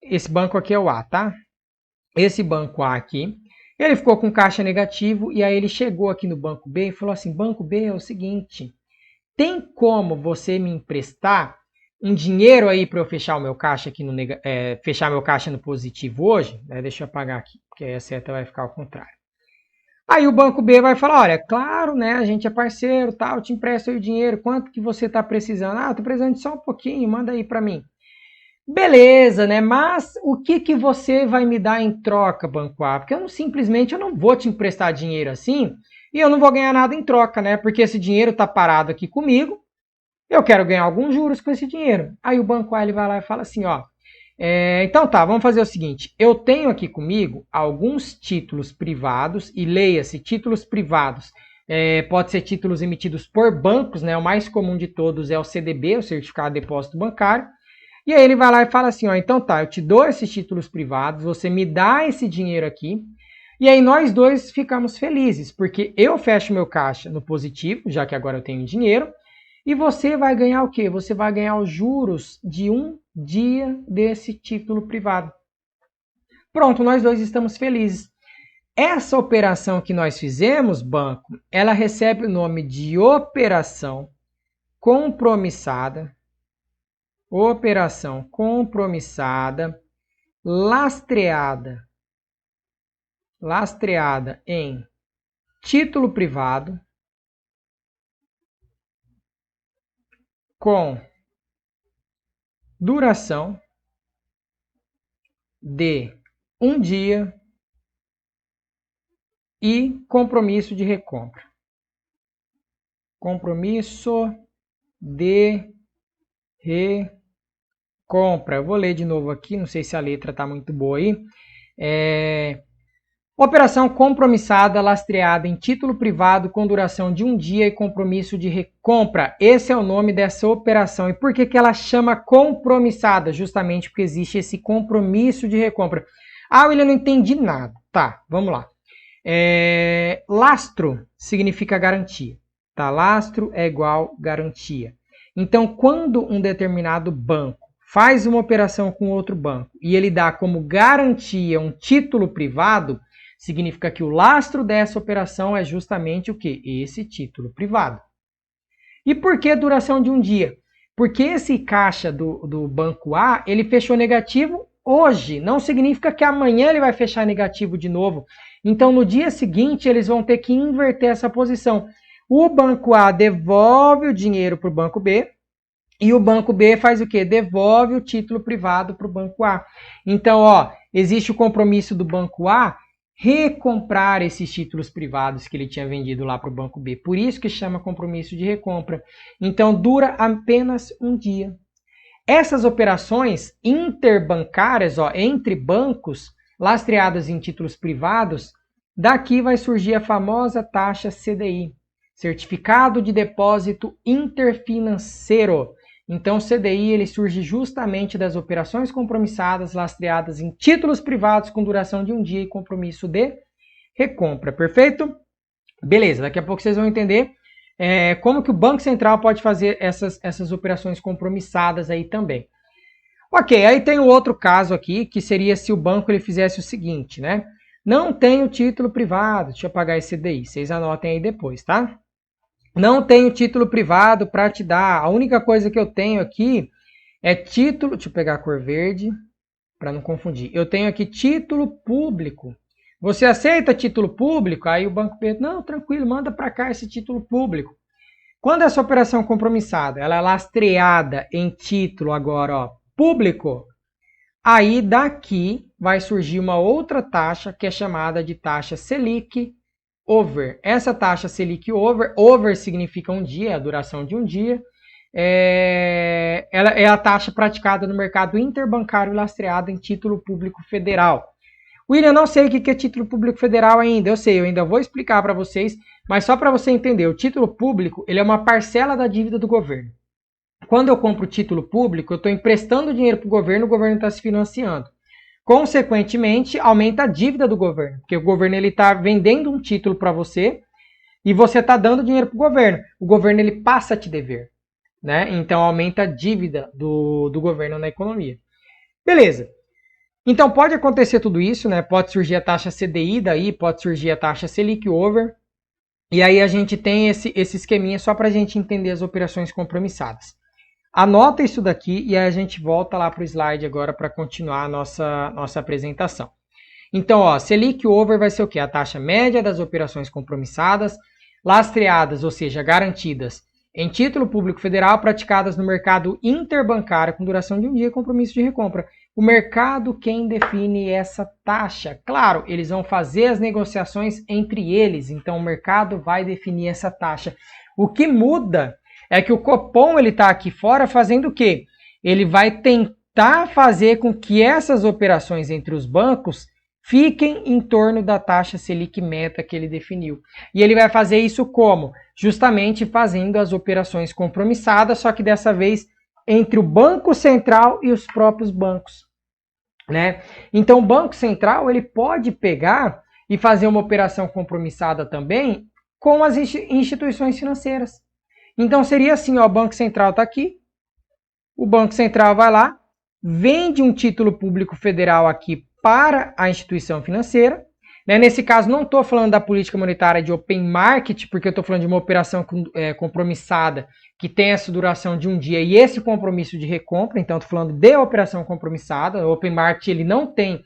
esse banco aqui é o A, tá? Esse banco A aqui, ele ficou com caixa negativo e aí ele chegou aqui no banco B e falou assim, banco B é o seguinte, tem como você me emprestar um dinheiro aí para eu fechar o meu caixa aqui fechar meu caixa no positivo hoje? Deixa eu apagar aqui, porque aí a seta vai ficar ao contrário. Aí o banco B vai falar, olha, claro, né, a gente é parceiro, tal, eu te empresto aí o dinheiro, quanto que você está precisando? Ah, estou precisando de só um pouquinho, manda aí para mim. Beleza, né, mas o que você vai me dar em troca, banco A? Porque eu não vou te emprestar dinheiro assim e eu não vou ganhar nada em troca, né, porque esse dinheiro está parado aqui comigo, eu quero ganhar alguns juros com esse dinheiro. Aí o banco A ele vai lá e fala assim, ó, então tá, vamos fazer o seguinte, eu tenho aqui comigo alguns títulos privados, e leia-se, títulos privados, pode ser títulos emitidos por bancos, né, o mais comum de todos é o CDB, o Certificado de Depósito Bancário, e aí ele vai lá e fala assim, ó, então tá, eu te dou esses títulos privados, você me dá esse dinheiro aqui, e aí nós dois ficamos felizes, porque eu fecho meu caixa no positivo, já que agora eu tenho dinheiro, e você vai ganhar o quê? Você vai ganhar os juros de um dia desse título privado. Pronto, nós dois estamos felizes. Essa operação que nós fizemos, banco, ela recebe o nome de operação compromissada. Operação compromissada, lastreada em título privado, com duração de um dia e compromisso de recompra. Compromisso de recompra. Eu vou ler de novo aqui, não sei se a letra está muito boa aí. Operação compromissada lastreada em título privado com duração de um dia e compromisso de recompra. Esse é o nome dessa operação. E por que ela chama compromissada? Justamente porque existe esse compromisso de recompra. Ah, William, não entendi nada. Tá, vamos lá. Lastro significa garantia. Tá? Lastro é igual garantia. Então, quando um determinado banco faz uma operação com outro banco e ele dá como garantia um título privado, significa que o lastro dessa operação é justamente o quê? Esse título privado. E por que duração de um dia? Porque esse caixa do banco A, ele fechou negativo hoje, não significa que amanhã ele vai fechar negativo de novo. Então, no dia seguinte, eles vão ter que inverter essa posição. O banco A devolve o dinheiro para o banco B e o banco B faz o quê? Devolve o título privado para o banco A. Então, existe o compromisso do banco A recomprar esses títulos privados que ele tinha vendido lá para o banco B. Por isso que chama compromisso de recompra. Então, dura apenas um dia. Essas operações interbancárias, entre bancos, lastreadas em títulos privados, daqui vai surgir a famosa taxa CDI, Certificado de Depósito Interfinanceiro. Então, o CDI ele surge justamente das operações compromissadas lastreadas em títulos privados com duração de um dia e compromisso de recompra. Perfeito? Beleza, daqui a pouco vocês vão entender como que o Banco Central pode fazer essas operações compromissadas aí também. Ok, aí tem o outro caso aqui, que seria se o banco ele fizesse o seguinte, né? Não tenho título privado, deixa eu apagar esse CDI, vocês anotem aí depois, tá? Não tenho título privado para te dar. A única coisa que eu tenho aqui é título. Deixa eu pegar a cor verde para não confundir. Eu tenho aqui título público. Você aceita título público? Aí o banco pergunta: não, tranquilo, manda para cá esse título público. Quando essa operação compromissada ela é lastreada em título agora público, aí daqui vai surgir uma outra taxa que é chamada de taxa Selic over. Essa taxa Selic over significa um dia, a duração de um dia. Ela é a taxa praticada no mercado interbancário lastreada em título público federal. William, não sei o que é título público federal ainda. Eu sei, eu ainda vou explicar para vocês, mas só para você entender, o título público ele é uma parcela da dívida do governo. Quando eu compro título público, eu estou emprestando dinheiro para o governo está se financiando. Consequentemente, aumenta a dívida do governo, porque o governo está vendendo um título para você e você está dando dinheiro para o governo ele passa a te dever, né? Então aumenta a dívida do governo na economia. Beleza. Então pode acontecer tudo isso, né? Pode surgir a taxa CDI daí, pode surgir a taxa Selic over, e aí a gente tem esse esqueminha só para a gente entender as operações compromissadas. Anota isso daqui e aí a gente volta lá para o slide agora para continuar a nossa apresentação. Então, Selic over vai ser o quê? A taxa média das operações compromissadas, lastreadas, ou seja, garantidas em título público federal, praticadas no mercado interbancário com duração de um dia e compromisso de recompra. O mercado quem define essa taxa? Claro, eles vão fazer as negociações entre eles, então o mercado vai definir essa taxa. O que muda é que o Copom ele está aqui fora fazendo o quê? Ele vai tentar fazer com que essas operações entre os bancos fiquem em torno da taxa Selic meta que ele definiu. E ele vai fazer isso como? Justamente fazendo as operações compromissadas, só que dessa vez entre o Banco Central e os próprios bancos, né? Então o Banco Central ele pode pegar e fazer uma operação compromissada também com as instituições financeiras. Então seria assim, o Banco Central está aqui, o Banco Central vai lá, vende um título público federal aqui para a instituição financeira. Né? Nesse caso, não estou falando da política monetária de open market, porque eu estou falando de uma operação compromissada que tem essa duração de um dia e esse compromisso de recompra. Então, estou falando de operação compromissada. O open market ele não tem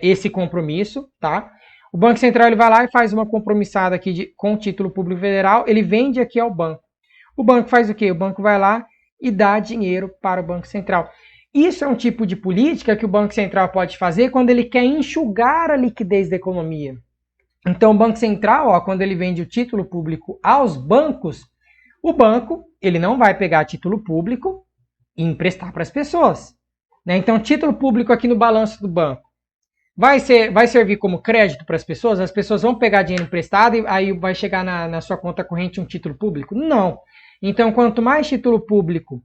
esse compromisso. Tá? O Banco Central ele vai lá e faz uma compromissada aqui com o título público federal. Ele vende aqui ao banco. O banco faz o quê? O banco vai lá e dá dinheiro para o Banco Central. Isso é um tipo de política que o Banco Central pode fazer quando ele quer enxugar a liquidez da economia. Então, o Banco Central, quando ele vende o título público aos bancos, o banco ele não vai pegar título público e emprestar para as pessoas. Né? Então, título público aqui no balanço do banco vai servir como crédito para as pessoas vão pegar dinheiro emprestado e aí vai chegar na sua conta corrente um título público? Não. Então, quanto mais título público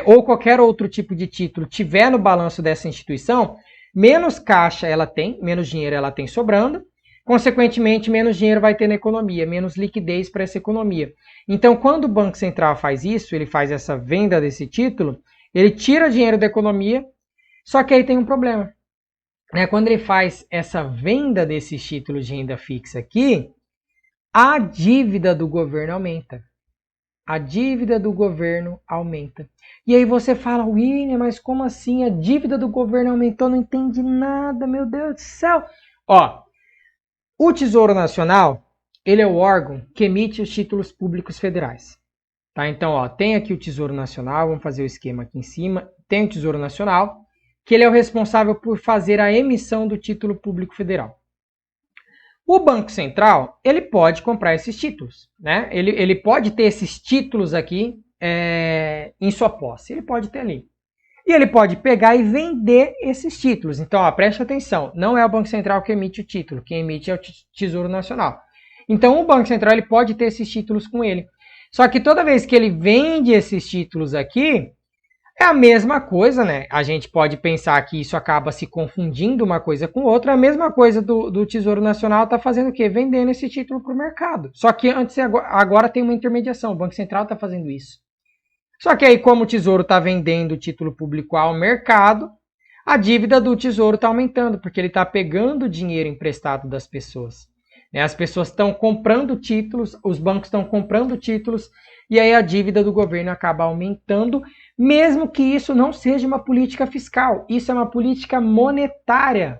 ou qualquer outro tipo de título tiver no balanço dessa instituição, menos caixa ela tem, menos dinheiro ela tem sobrando, consequentemente, menos dinheiro vai ter na economia, menos liquidez para essa economia. Então, quando o Banco Central faz isso, ele faz essa venda desse título, Ele tira dinheiro da economia, só que aí tem um problema. Né? Quando ele faz essa venda desses títulos de renda fixa aqui, a dívida do governo aumenta. A dívida do governo aumenta. E aí você fala, William, mas como assim? A dívida do governo aumentou? Não entendi nada, meu Deus do céu. Ó, o Tesouro Nacional, ele é o órgão que emite os títulos públicos federais. Tá? Então, ó, tem aqui o Tesouro Nacional, vamos fazer o esquema aqui em cima. Tem o Tesouro Nacional, que ele é o responsável por fazer a emissão do título público federal. O Banco Central, ele pode comprar esses títulos, né? Ele pode ter esses títulos aqui em sua posse, ele pode ter ali. E ele pode pegar e vender esses títulos. Então, ó, preste atenção, não é o Banco Central que emite o título, quem emite é o Tesouro Nacional. Então, o Banco Central ele pode ter esses títulos com ele. Só que toda vez que ele vende esses títulos aqui, é a mesma coisa, né? A gente pode pensar que isso acaba se confundindo uma coisa com outra. A mesma coisa do Tesouro Nacional está fazendo o quê? Vendendo esse título para o mercado. Só que agora tem uma intermediação. O Banco Central está fazendo isso. Só que aí, como o Tesouro está vendendo o título público ao mercado, a dívida do Tesouro está aumentando, porque ele está pegando dinheiro emprestado das pessoas. As pessoas estão comprando títulos, os bancos estão comprando títulos, e aí a dívida do governo acaba aumentando, mesmo que isso não seja uma política fiscal, isso é uma política monetária.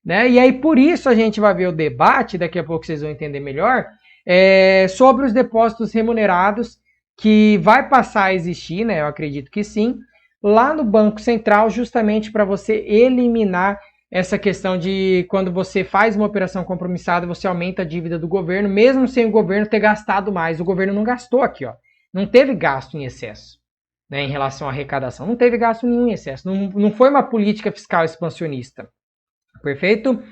Né? E aí por isso a gente vai ver o debate, daqui a pouco vocês vão entender melhor, sobre os depósitos remunerados, que vai passar a existir, né? Eu acredito que sim, lá no Banco Central, justamente para você eliminar essa questão de quando você faz uma operação compromissada, você aumenta a dívida do governo, mesmo sem o governo ter gastado mais. O governo não gastou aqui, ó. Não teve gasto em excesso, né, em relação à arrecadação. Não teve gasto nenhum em excesso. Não foi uma política fiscal expansionista. Perfeito?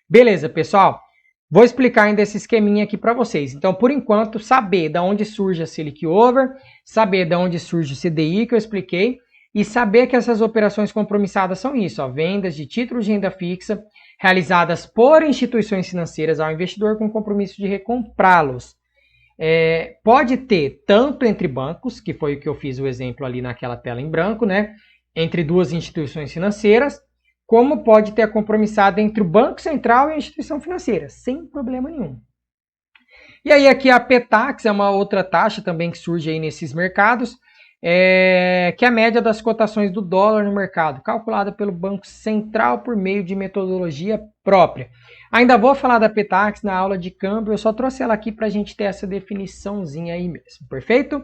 Beleza, pessoal. Vou explicar ainda esse esqueminha aqui para vocês. Então, por enquanto, saber de onde surge a Selic Over, saber de onde surge o CDI que eu expliquei, e saber que essas operações compromissadas são isso, ó, vendas de títulos de renda fixa realizadas por instituições financeiras ao investidor com compromisso de recomprá-los. Pode ter tanto entre bancos, que foi o que eu fiz o exemplo ali naquela tela em branco, né? Entre duas instituições financeiras, como pode ter a compromissada entre o Banco Central e a instituição financeira, sem problema nenhum. E aí aqui a PTAX é uma outra taxa também que surge aí nesses mercados, que é a média das cotações do dólar no mercado, calculada pelo Banco Central por meio de metodologia própria. Ainda vou falar da PTAX na aula de câmbio, eu só trouxe ela aqui para a gente ter essa definiçãozinha aí mesmo, perfeito?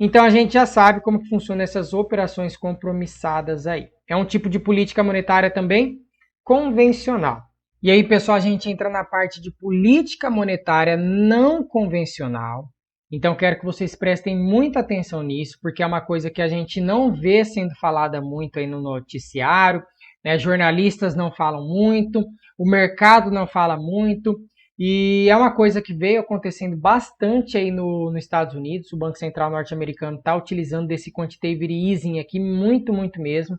Então a gente já sabe como que funcionam essas operações compromissadas aí. É um tipo de política monetária também convencional. E aí, pessoal, a gente entra na parte de política monetária não convencional. Então, quero que vocês prestem muita atenção nisso, porque é uma coisa que a gente não vê sendo falada muito aí no noticiário, né? Jornalistas não falam muito, o mercado não fala muito, e é uma coisa que veio acontecendo bastante aí nos Estados Unidos. O Banco Central norte-americano está utilizando desse quantitative easing aqui muito, muito mesmo,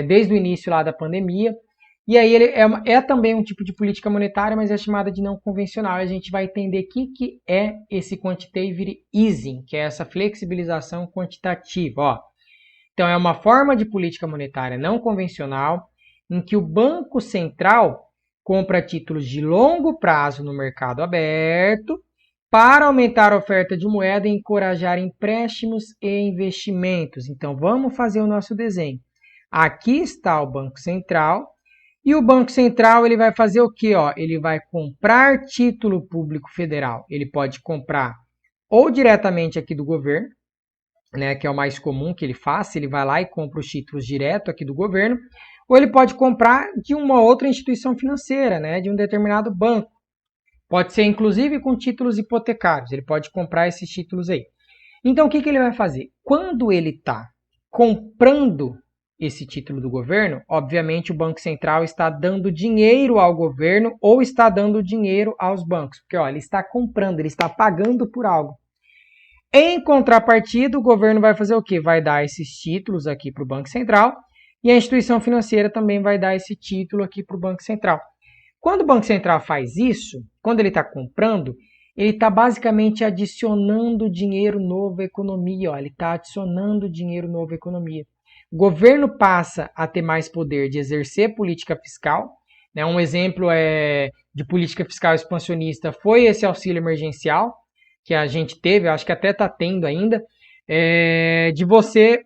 desde o início lá da pandemia. E aí ele é também um tipo de política monetária, mas é chamada de não convencional. A gente vai entender o que é esse quantitative easing, que é essa flexibilização quantitativa. Ó. Então é uma forma de política monetária não convencional em que o Banco Central compra títulos de longo prazo no mercado aberto para aumentar a oferta de moeda e encorajar empréstimos e investimentos. Então vamos fazer o nosso desenho. Aqui está o Banco Central. E o Banco Central ele vai fazer o quê? Ó? Ele vai comprar título público federal. Ele pode comprar ou diretamente aqui do governo, né, que é o mais comum que ele faça, ele vai lá e compra os títulos direto aqui do governo, ou ele pode comprar de uma outra instituição financeira, né, de um determinado banco. Pode ser inclusive com títulos hipotecários, ele pode comprar esses títulos aí. Então o que ele vai fazer? Quando ele está comprando esse título do governo, obviamente o Banco Central está dando dinheiro ao governo ou está dando dinheiro aos bancos, porque ó, ele está comprando, ele está pagando por algo. Em contrapartida, o governo vai fazer o quê? Vai dar esses títulos aqui para o Banco Central e a instituição financeira também vai dar esse título aqui para o Banco Central. Quando o Banco Central faz isso, quando ele está comprando, Ele está basicamente adicionando dinheiro novo à economia. Ó, ele está adicionando dinheiro novo à economia. O governo passa a ter mais poder de exercer política fiscal. Né? Um exemplo de política fiscal expansionista foi esse auxílio emergencial que a gente teve, acho que até está tendo ainda, de você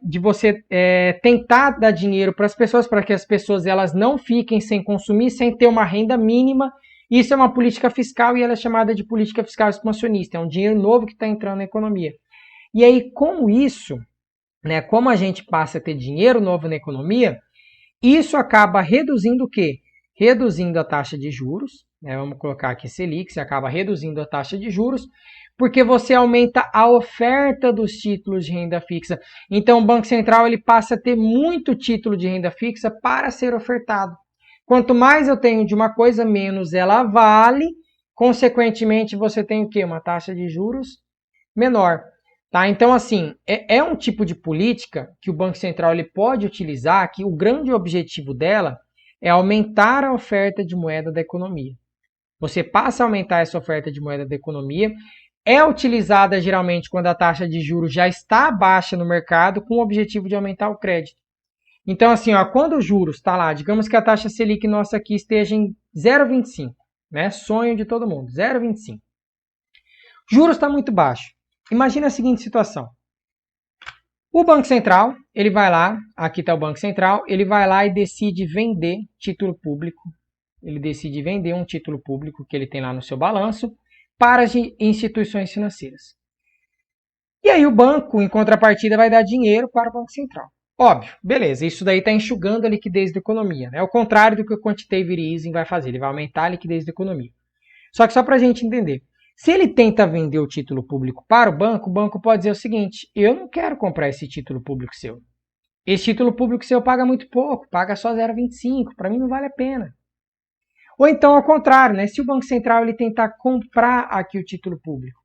tentar dar dinheiro para as pessoas, para que as pessoas elas não fiquem sem consumir, sem ter uma renda mínima. Isso é uma política fiscal e ela é chamada de política fiscal expansionista. É um dinheiro novo que está entrando na economia. E aí, com isso, né, como a gente passa a ter dinheiro novo na economia, isso acaba reduzindo o quê? Reduzindo a taxa de juros. Né, vamos colocar aqui Selic, você acaba reduzindo a taxa de juros, porque você aumenta a oferta dos títulos de renda fixa. Então, o Banco Central ele passa a ter muito título de renda fixa para ser ofertado. Quanto mais eu tenho de uma coisa, menos ela vale. Consequentemente, você tem o quê? Uma taxa de juros menor. Tá? Então, assim, é um tipo de política que o Banco Central ele pode utilizar, que o grande objetivo dela é aumentar a oferta de moeda da economia. Você passa a aumentar essa oferta de moeda da economia, é utilizada geralmente quando a taxa de juros já está baixa no mercado, com o objetivo de aumentar o crédito. Então, assim, ó, quando o juros está lá, digamos que a taxa Selic nossa aqui esteja em 0,25, né? Sonho de todo mundo, 0,25. Juros está muito baixo. Imagina a seguinte situação. O Banco Central, ele vai lá, aqui está o Banco Central, ele vai lá e decide vender título público. Ele decide vender um título público que ele tem lá no seu balanço para as instituições financeiras. E aí o banco, em contrapartida, vai dar dinheiro para o Banco Central. Óbvio, beleza, isso daí está enxugando a liquidez da economia. É o contrário do que o quantitative easing vai fazer, ele vai aumentar a liquidez da economia. Só que só para a gente entender, se ele tenta vender o título público para o banco pode dizer o seguinte, eu não quero comprar esse título público seu. Esse título público seu paga muito pouco, paga só 0,25, para mim não vale a pena. Ou então ao contrário, né? Se o Banco Central ele tentar comprar aqui o título público,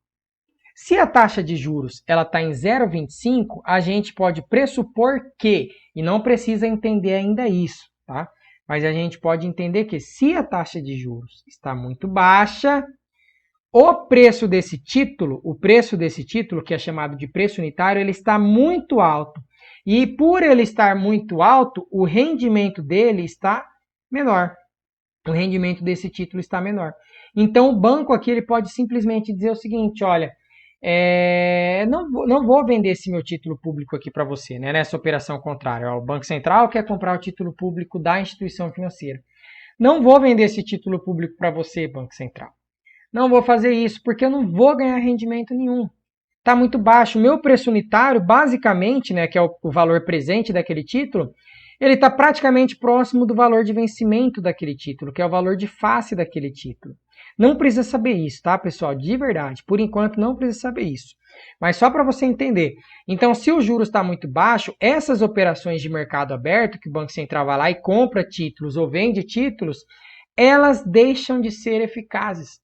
se a taxa de juros ela está em 0,25, a gente pode pressupor que, e não precisa entender ainda isso, tá? Mas a gente pode entender que se a taxa de juros está muito baixa, o preço desse título, que é chamado de preço unitário, ele está muito alto. E por ele estar muito alto, o rendimento dele está menor. O rendimento desse título está menor. Então o banco aqui ele pode simplesmente dizer o seguinte, olha, não vou vender esse meu título público aqui para você, né, nessa operação contrária. O Banco Central quer comprar o título público da instituição financeira. Não vou vender esse título público para você, Banco Central. Não vou fazer isso porque eu não vou ganhar rendimento nenhum. Está muito baixo. O meu preço unitário, basicamente, né, que é o valor presente daquele título, ele está praticamente próximo do valor de vencimento daquele título, que é o valor de face daquele título. Não precisa saber isso, tá, pessoal? De verdade. Por enquanto, não precisa saber isso. Mas só para você entender. Então, se o juros está muito baixo, essas operações de mercado aberto, que o Banco Central vai lá e compra títulos ou vende títulos, elas deixam de ser eficazes.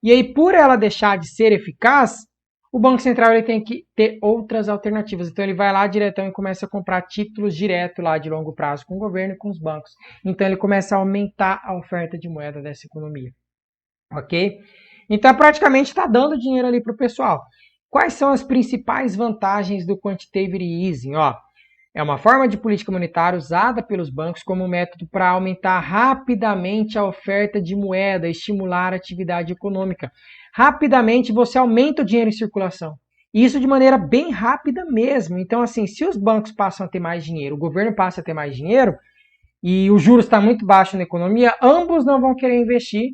E aí, por ela deixar de ser eficaz, o Banco Central ele tem que ter outras alternativas. Então, ele vai lá diretão e começa a comprar títulos direto lá de longo prazo com o governo e com os bancos. Então, ele começa a aumentar a oferta de moeda dessa economia. Ok? Então, praticamente está dando dinheiro ali para o pessoal. Quais são as principais vantagens do quantitative easing? Ó, é uma forma de política monetária usada pelos bancos como método para aumentar rapidamente a oferta de moeda e estimular a atividade econômica. Rapidamente você aumenta o dinheiro em circulação. E isso de maneira bem rápida mesmo. Então, assim, se os bancos passam a ter mais dinheiro, o governo passa a ter mais dinheiro, e o juros está muito baixo na economia, ambos não vão querer investir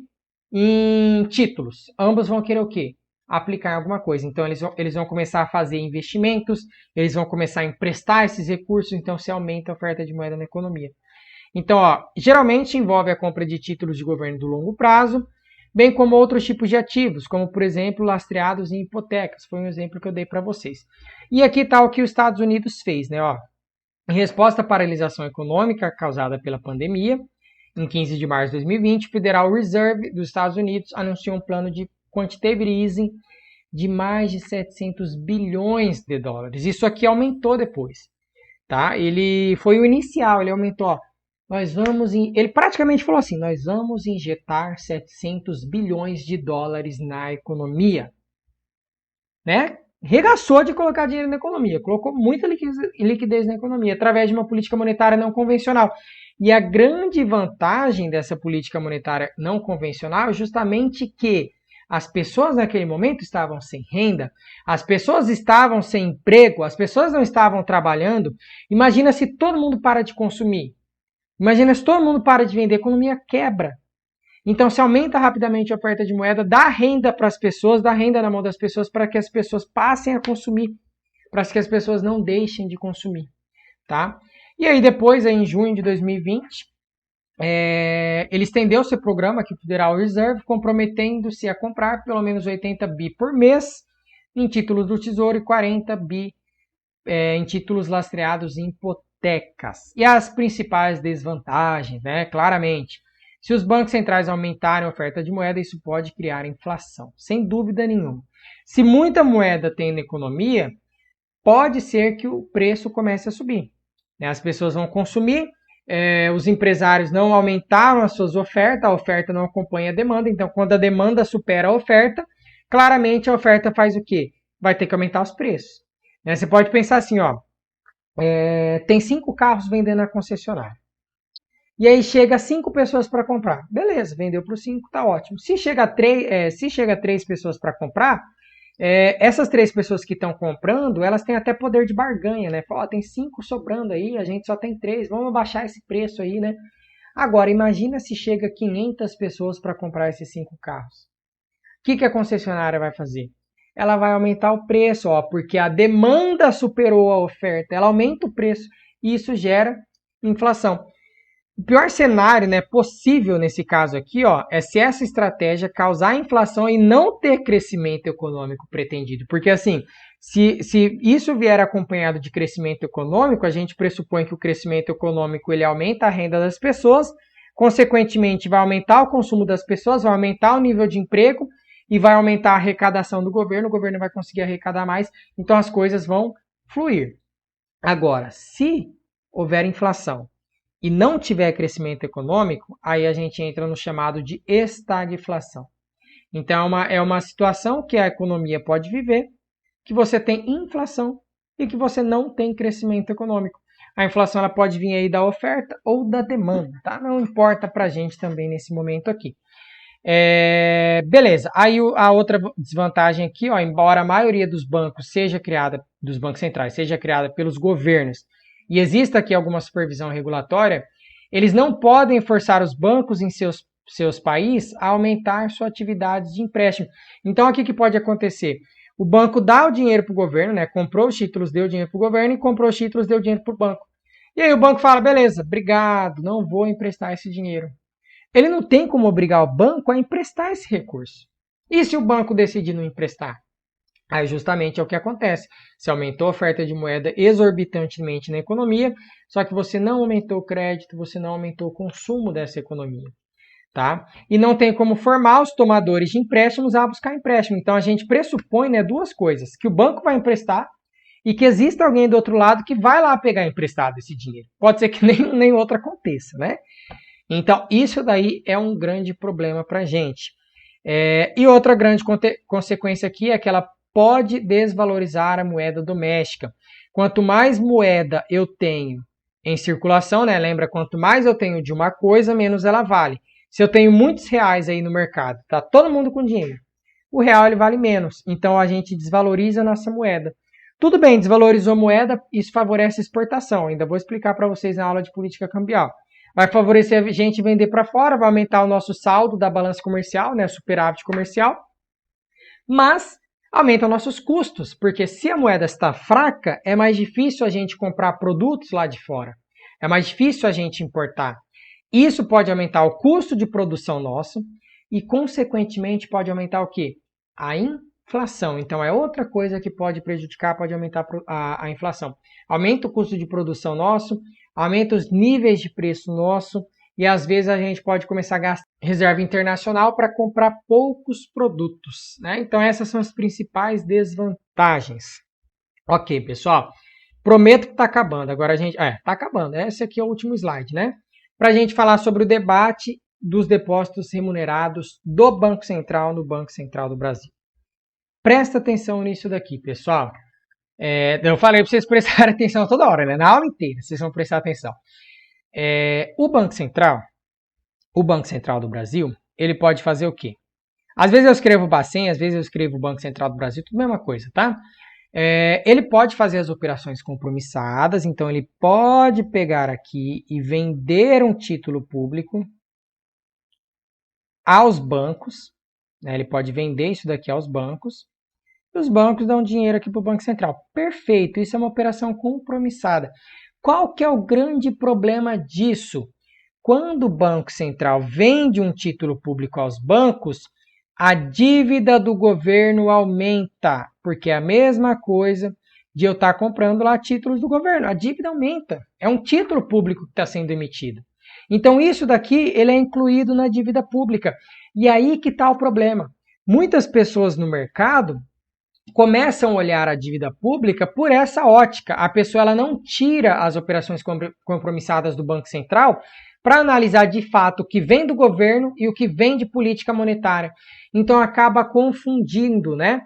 em títulos. Ambos vão querer o quê? Aplicar em alguma coisa. Então, eles vão começar a fazer investimentos, eles vão começar a emprestar esses recursos, então se aumenta a oferta de moeda na economia. Então, ó, geralmente envolve a compra de títulos de governo do longo prazo, bem como outros tipos de ativos, como, por exemplo, lastreados em hipotecas. Foi um exemplo que eu dei para vocês. E aqui está o que os Estados Unidos fez, né? Ó, em resposta à paralisação econômica causada pela pandemia, em 15 de março de 2020, o Federal Reserve dos Estados Unidos anunciou um plano de quantitative easing de mais de 700 bilhões de dólares. Isso aqui aumentou depois, tá? Ele foi o inicial, ele aumentou, ó, Ele praticamente falou assim, nós vamos injetar 700 bilhões de dólares na economia, né? Regaçou de colocar dinheiro na economia, colocou muita liquidez na economia através de uma política monetária não convencional. E a grande vantagem dessa política monetária não convencional é justamente que as pessoas naquele momento estavam sem renda, as pessoas estavam sem emprego, as pessoas não estavam trabalhando. Imagina se todo mundo para de consumir. Imagina se todo mundo para de vender, a economia quebra. Então, se aumenta rapidamente a oferta de moeda, dá renda para as pessoas, dá renda na mão das pessoas para que as pessoas passem a consumir, para que as pessoas não deixem de consumir, tá? E aí depois, aí, em junho de 2020, ele estendeu seu programa aqui, o Federal Reserve, comprometendo-se a comprar pelo menos 80 bi por mês em títulos do Tesouro e 40 bi em títulos lastreados em hipotecas. E as principais desvantagens, né? Claramente, se os bancos centrais aumentarem a oferta de moeda, isso pode criar inflação, sem dúvida nenhuma. Se muita moeda tem na economia, pode ser que o preço comece a subir. As pessoas vão consumir, os empresários não aumentaram as suas ofertas, a oferta não acompanha a demanda, então quando a demanda supera a oferta, claramente a oferta faz o quê? Vai ter que aumentar os preços. Você pode pensar assim, ó, tem 5 carros vendendo na concessionária. E aí chega 5 pessoas para comprar. Beleza, vendeu para os 5, tá ótimo. Se chega 3 pessoas para comprar, essas 3 pessoas que estão comprando, elas têm até poder de barganha, né? Fala, tem 5 sobrando aí, a gente só tem 3, vamos abaixar esse preço aí, né? Agora, imagina se chega 500 pessoas para comprar esses 5 carros. O que a concessionária vai fazer? Ela vai aumentar o preço, ó, porque a demanda superou a oferta. Ela aumenta o preço e isso gera inflação. O pior cenário, né, possível nesse caso aqui, ó, é se essa estratégia causar inflação e não ter crescimento econômico pretendido. Porque assim, se isso vier acompanhado de crescimento econômico, a gente pressupõe que o crescimento econômico ele aumenta a renda das pessoas, consequentemente vai aumentar o consumo das pessoas, vai aumentar o nível de emprego e vai aumentar a arrecadação do governo, o governo vai conseguir arrecadar mais, então as coisas vão fluir. Agora, se houver inflação e não tiver crescimento econômico, aí a gente entra no chamado de estagflação. Então é uma situação que a economia pode viver, que você tem inflação e que você não tem crescimento econômico. A inflação ela pode vir aí da oferta ou da demanda, tá? Não importa pra gente também nesse momento aqui. Beleza, aí a outra desvantagem aqui, ó, embora a maioria dos bancos dos bancos centrais seja criada pelos governos e exista aqui alguma supervisão regulatória, eles não podem forçar os bancos em seus países a aumentar sua atividade de empréstimo. Então, o que pode acontecer? O banco dá o dinheiro para o governo, né? Comprou os títulos, deu dinheiro para o governo e comprou os títulos, deu dinheiro para o banco. E aí o banco fala, beleza, obrigado, não vou emprestar esse dinheiro. Ele não tem como obrigar o banco a emprestar esse recurso. E se o banco decidir não emprestar? Aí justamente é o que acontece. Você aumentou a oferta de moeda exorbitantemente na economia, só que você não aumentou o crédito, você não aumentou o consumo dessa economia. Tá? E não tem como formar os tomadores de empréstimos a buscar empréstimo. Então a gente pressupõe, né, 2 coisas. Que o banco vai emprestar e que exista alguém do outro lado que vai lá pegar emprestado esse dinheiro. Pode ser que nem outro aconteça, né? Então isso daí é um grande problema para a gente. E outra grande consequência aqui é que ela pode desvalorizar a moeda doméstica. Quanto mais moeda eu tenho em circulação, né? Lembra, quanto mais eu tenho de uma coisa, menos ela vale. Se eu tenho muitos reais aí no mercado, tá todo mundo com dinheiro, o real ele vale menos. Então a gente desvaloriza a nossa moeda. Tudo bem, desvalorizou a moeda, isso favorece a exportação. Ainda vou explicar para vocês na aula de política cambial. Vai favorecer a gente vender para fora, vai aumentar o nosso saldo da balança comercial, né? Superávit comercial. Mas aumenta nossos custos, porque se a moeda está fraca, é mais difícil a gente comprar produtos lá de fora. É mais difícil a gente importar. Isso pode aumentar o custo de produção nosso e, consequentemente, pode aumentar o quê? A inflação. Então, é outra coisa que pode prejudicar, pode aumentar a inflação. Aumenta o custo de produção nosso, aumenta os níveis de preço nosso e, às vezes, a gente pode começar a gastar reserva internacional para comprar poucos produtos, né? Então, essas são as principais desvantagens. Ok, pessoal. Prometo que está acabando. Agora a gente... tá acabando. Esse aqui é o último slide, né? para a gente falar sobre o debate dos depósitos remunerados do Banco Central no Banco Central do Brasil. Presta atenção nisso daqui, pessoal. Eu falei para vocês prestarem atenção toda hora, né? Na aula inteira, vocês vão prestar atenção. O Banco Central do Brasil, ele pode fazer o quê? Às vezes eu escrevo Bacen, às vezes eu escrevo Banco Central do Brasil, tudo a mesma coisa, tá? Ele pode fazer as operações compromissadas, então ele pode pegar aqui e vender um título público aos bancos, né? Ele pode vender isso daqui aos bancos, e os bancos dão dinheiro aqui para o Banco Central. Perfeito, isso é uma operação compromissada. Qual que é o grande problema disso? Quando o Banco Central vende um título público aos bancos, a dívida do governo aumenta, porque é a mesma coisa de eu estar comprando lá títulos do governo. A dívida aumenta, é um título público que está sendo emitido. Então isso daqui ele é incluído na dívida pública. E aí que está o problema. Muitas pessoas no mercado começam a olhar a dívida pública por essa ótica. A pessoa ela não tira as operações compromissadas do Banco Central para analisar de fato o que vem do governo e o que vem de política monetária. Então acaba confundindo, né?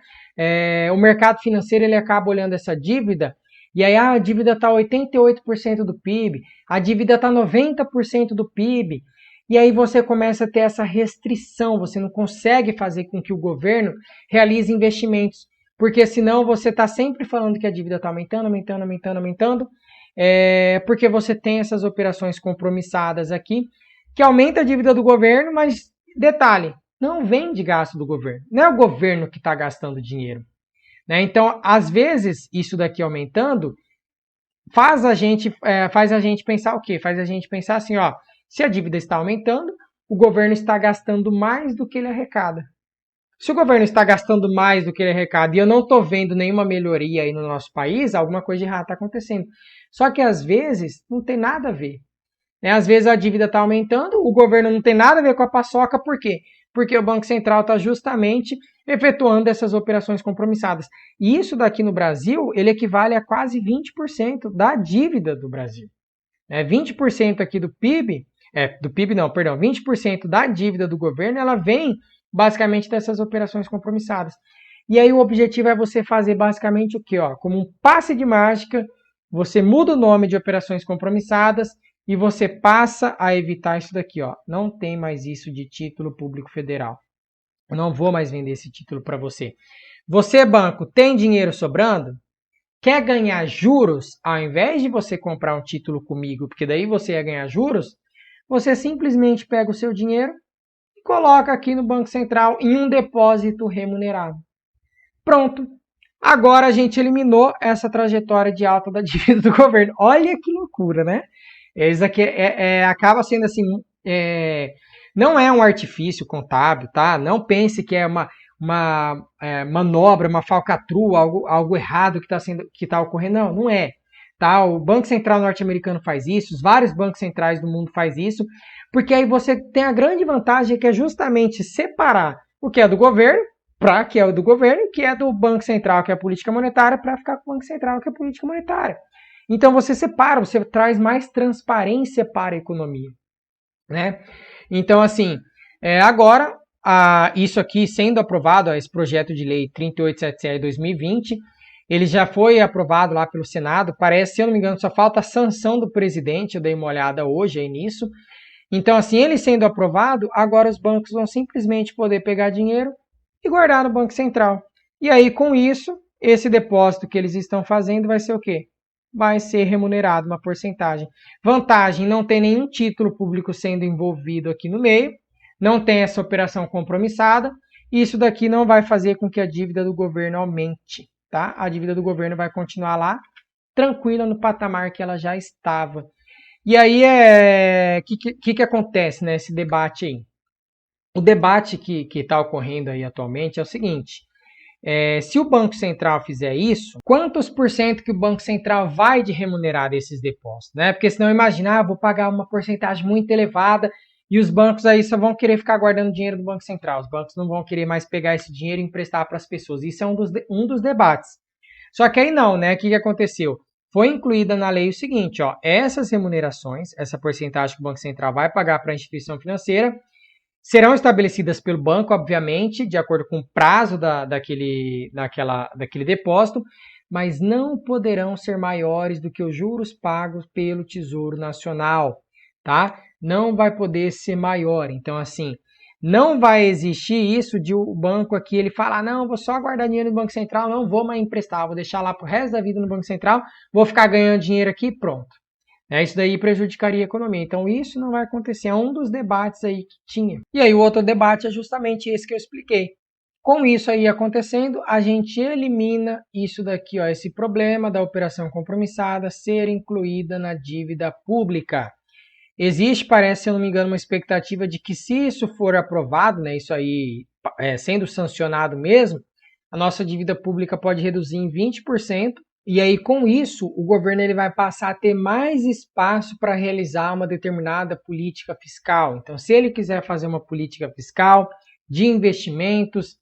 O mercado financeiro ele acaba olhando essa dívida e aí a dívida está 88% do PIB, a dívida está 90% do PIB. E aí você começa a ter essa restrição, você não consegue fazer com que o governo realize investimentos. Porque senão você está sempre falando que a dívida está aumentando, porque você tem essas operações compromissadas aqui, que aumenta a dívida do governo, mas detalhe, não vem de gasto do governo. Não é o governo que está gastando dinheiro. Né? Então, às vezes, isso daqui aumentando, faz a gente pensar o quê? Faz a gente pensar assim, ó, se a dívida está aumentando, o governo está gastando mais do que ele arrecada. Se o governo está gastando mais do que ele arrecada e eu não estou vendo nenhuma melhoria aí no nosso país, alguma coisa de errado está acontecendo. Só que às vezes não tem nada a ver. Né? Às vezes a dívida está aumentando, o governo não tem nada a ver com a paçoca, por quê? Porque o Banco Central está justamente efetuando essas operações compromissadas. E isso daqui no Brasil, ele equivale a quase 20% da dívida do Brasil. 20% aqui do PIB, 20% da dívida do governo, ela vem basicamente dessas operações compromissadas. E aí o objetivo é você fazer basicamente o quê? Como um passe de mágica, você muda o nome de operações compromissadas e você passa a evitar isso daqui. Não tem mais isso de título público federal. Eu não vou mais vender esse título para você. Você, banco, tem dinheiro sobrando? Quer ganhar juros? Ao invés de você comprar um título comigo, porque daí você ia ganhar juros, você simplesmente pega o seu dinheiro e coloca aqui no Banco Central em um depósito remunerado. Pronto. Agora a gente eliminou essa trajetória de alta da dívida do governo. Olha que loucura, né? Isso aqui acaba sendo assim, não é um artifício contábil, tá? Não pense que é uma manobra, uma falcatrua, algo errado que está ocorrendo. Não, não é. Tá? O Banco Central norte-americano faz isso, os vários bancos centrais do mundo faz isso, porque aí você tem a grande vantagem que é justamente separar o que é do governo, para que é o do governo, que é do Banco Central, que é a política monetária, para ficar com o Banco Central, que é a política monetária. Então você separa, você traz mais transparência para a economia. Né? Então, assim, agora, isso aqui sendo aprovado, esse projeto de lei 3877/2020, ele já foi aprovado lá pelo Senado, parece, se eu não me engano, só falta a sanção do presidente, eu dei uma olhada hoje aí nisso. Então, assim, ele sendo aprovado, agora os bancos vão simplesmente poder pegar dinheiro e guardar no Banco Central. E aí, com isso, esse depósito que eles estão fazendo vai ser o quê? Vai ser remunerado uma porcentagem. Vantagem, não tem nenhum título público sendo envolvido aqui no meio, não tem essa operação compromissada, e isso daqui não vai fazer com que a dívida do governo aumente. Tá? A dívida do governo vai continuar lá, tranquila no patamar que ela já estava. E aí, que acontece nesse debate aí? O debate que está ocorrendo aí atualmente é o seguinte, se o Banco Central fizer isso, quantos por cento que o Banco Central vai de remunerar esses depósitos? Né? Porque senão imagina, vou pagar uma porcentagem muito elevada e os bancos aí só vão querer ficar guardando dinheiro do Banco Central. Os bancos não vão querer mais pegar esse dinheiro e emprestar para as pessoas. Isso é um dos debates. Só que aí não, né? O que aconteceu? foi incluída na lei o seguinte, ó, essas remunerações, essa porcentagem que o Banco Central vai pagar para a instituição financeira, serão estabelecidas pelo banco, obviamente, de acordo com o prazo daquele depósito, mas não poderão ser maiores do que os juros pagos pelo Tesouro Nacional, tá? Não vai poder ser maior. Então, assim, não vai existir isso de o banco aqui, ele falar, não, vou só guardar dinheiro no Banco Central, não vou mais emprestar, vou deixar lá pro resto da vida no Banco Central, vou ficar ganhando dinheiro aqui, pronto. Isso daí prejudicaria a economia. Então, isso não vai acontecer. É um dos debates aí que tinha. E aí, o outro debate é justamente esse que eu expliquei. Com isso aí acontecendo, a gente elimina isso daqui, ó, esse problema da operação compromissada ser incluída na dívida pública. Existe, parece, se eu não me engano, uma expectativa de que se isso for aprovado, né, isso aí sendo sancionado mesmo, a nossa dívida pública pode reduzir em 20%, e aí com isso o governo ele vai passar a ter mais espaço para realizar uma determinada política fiscal. Então, se ele quiser fazer uma política fiscal de investimentos,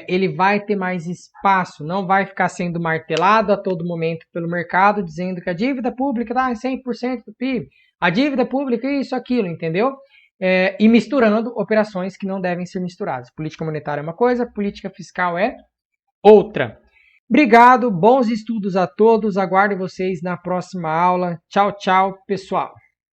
ele vai ter mais espaço, não vai ficar sendo martelado a todo momento pelo mercado, dizendo que a dívida pública está em 100% do PIB, a dívida pública é isso, aquilo, entendeu? E misturando operações que não devem ser misturadas. Política monetária é uma coisa, política fiscal é outra. Obrigado, bons estudos a todos, aguardo vocês na próxima aula. Tchau, tchau, pessoal.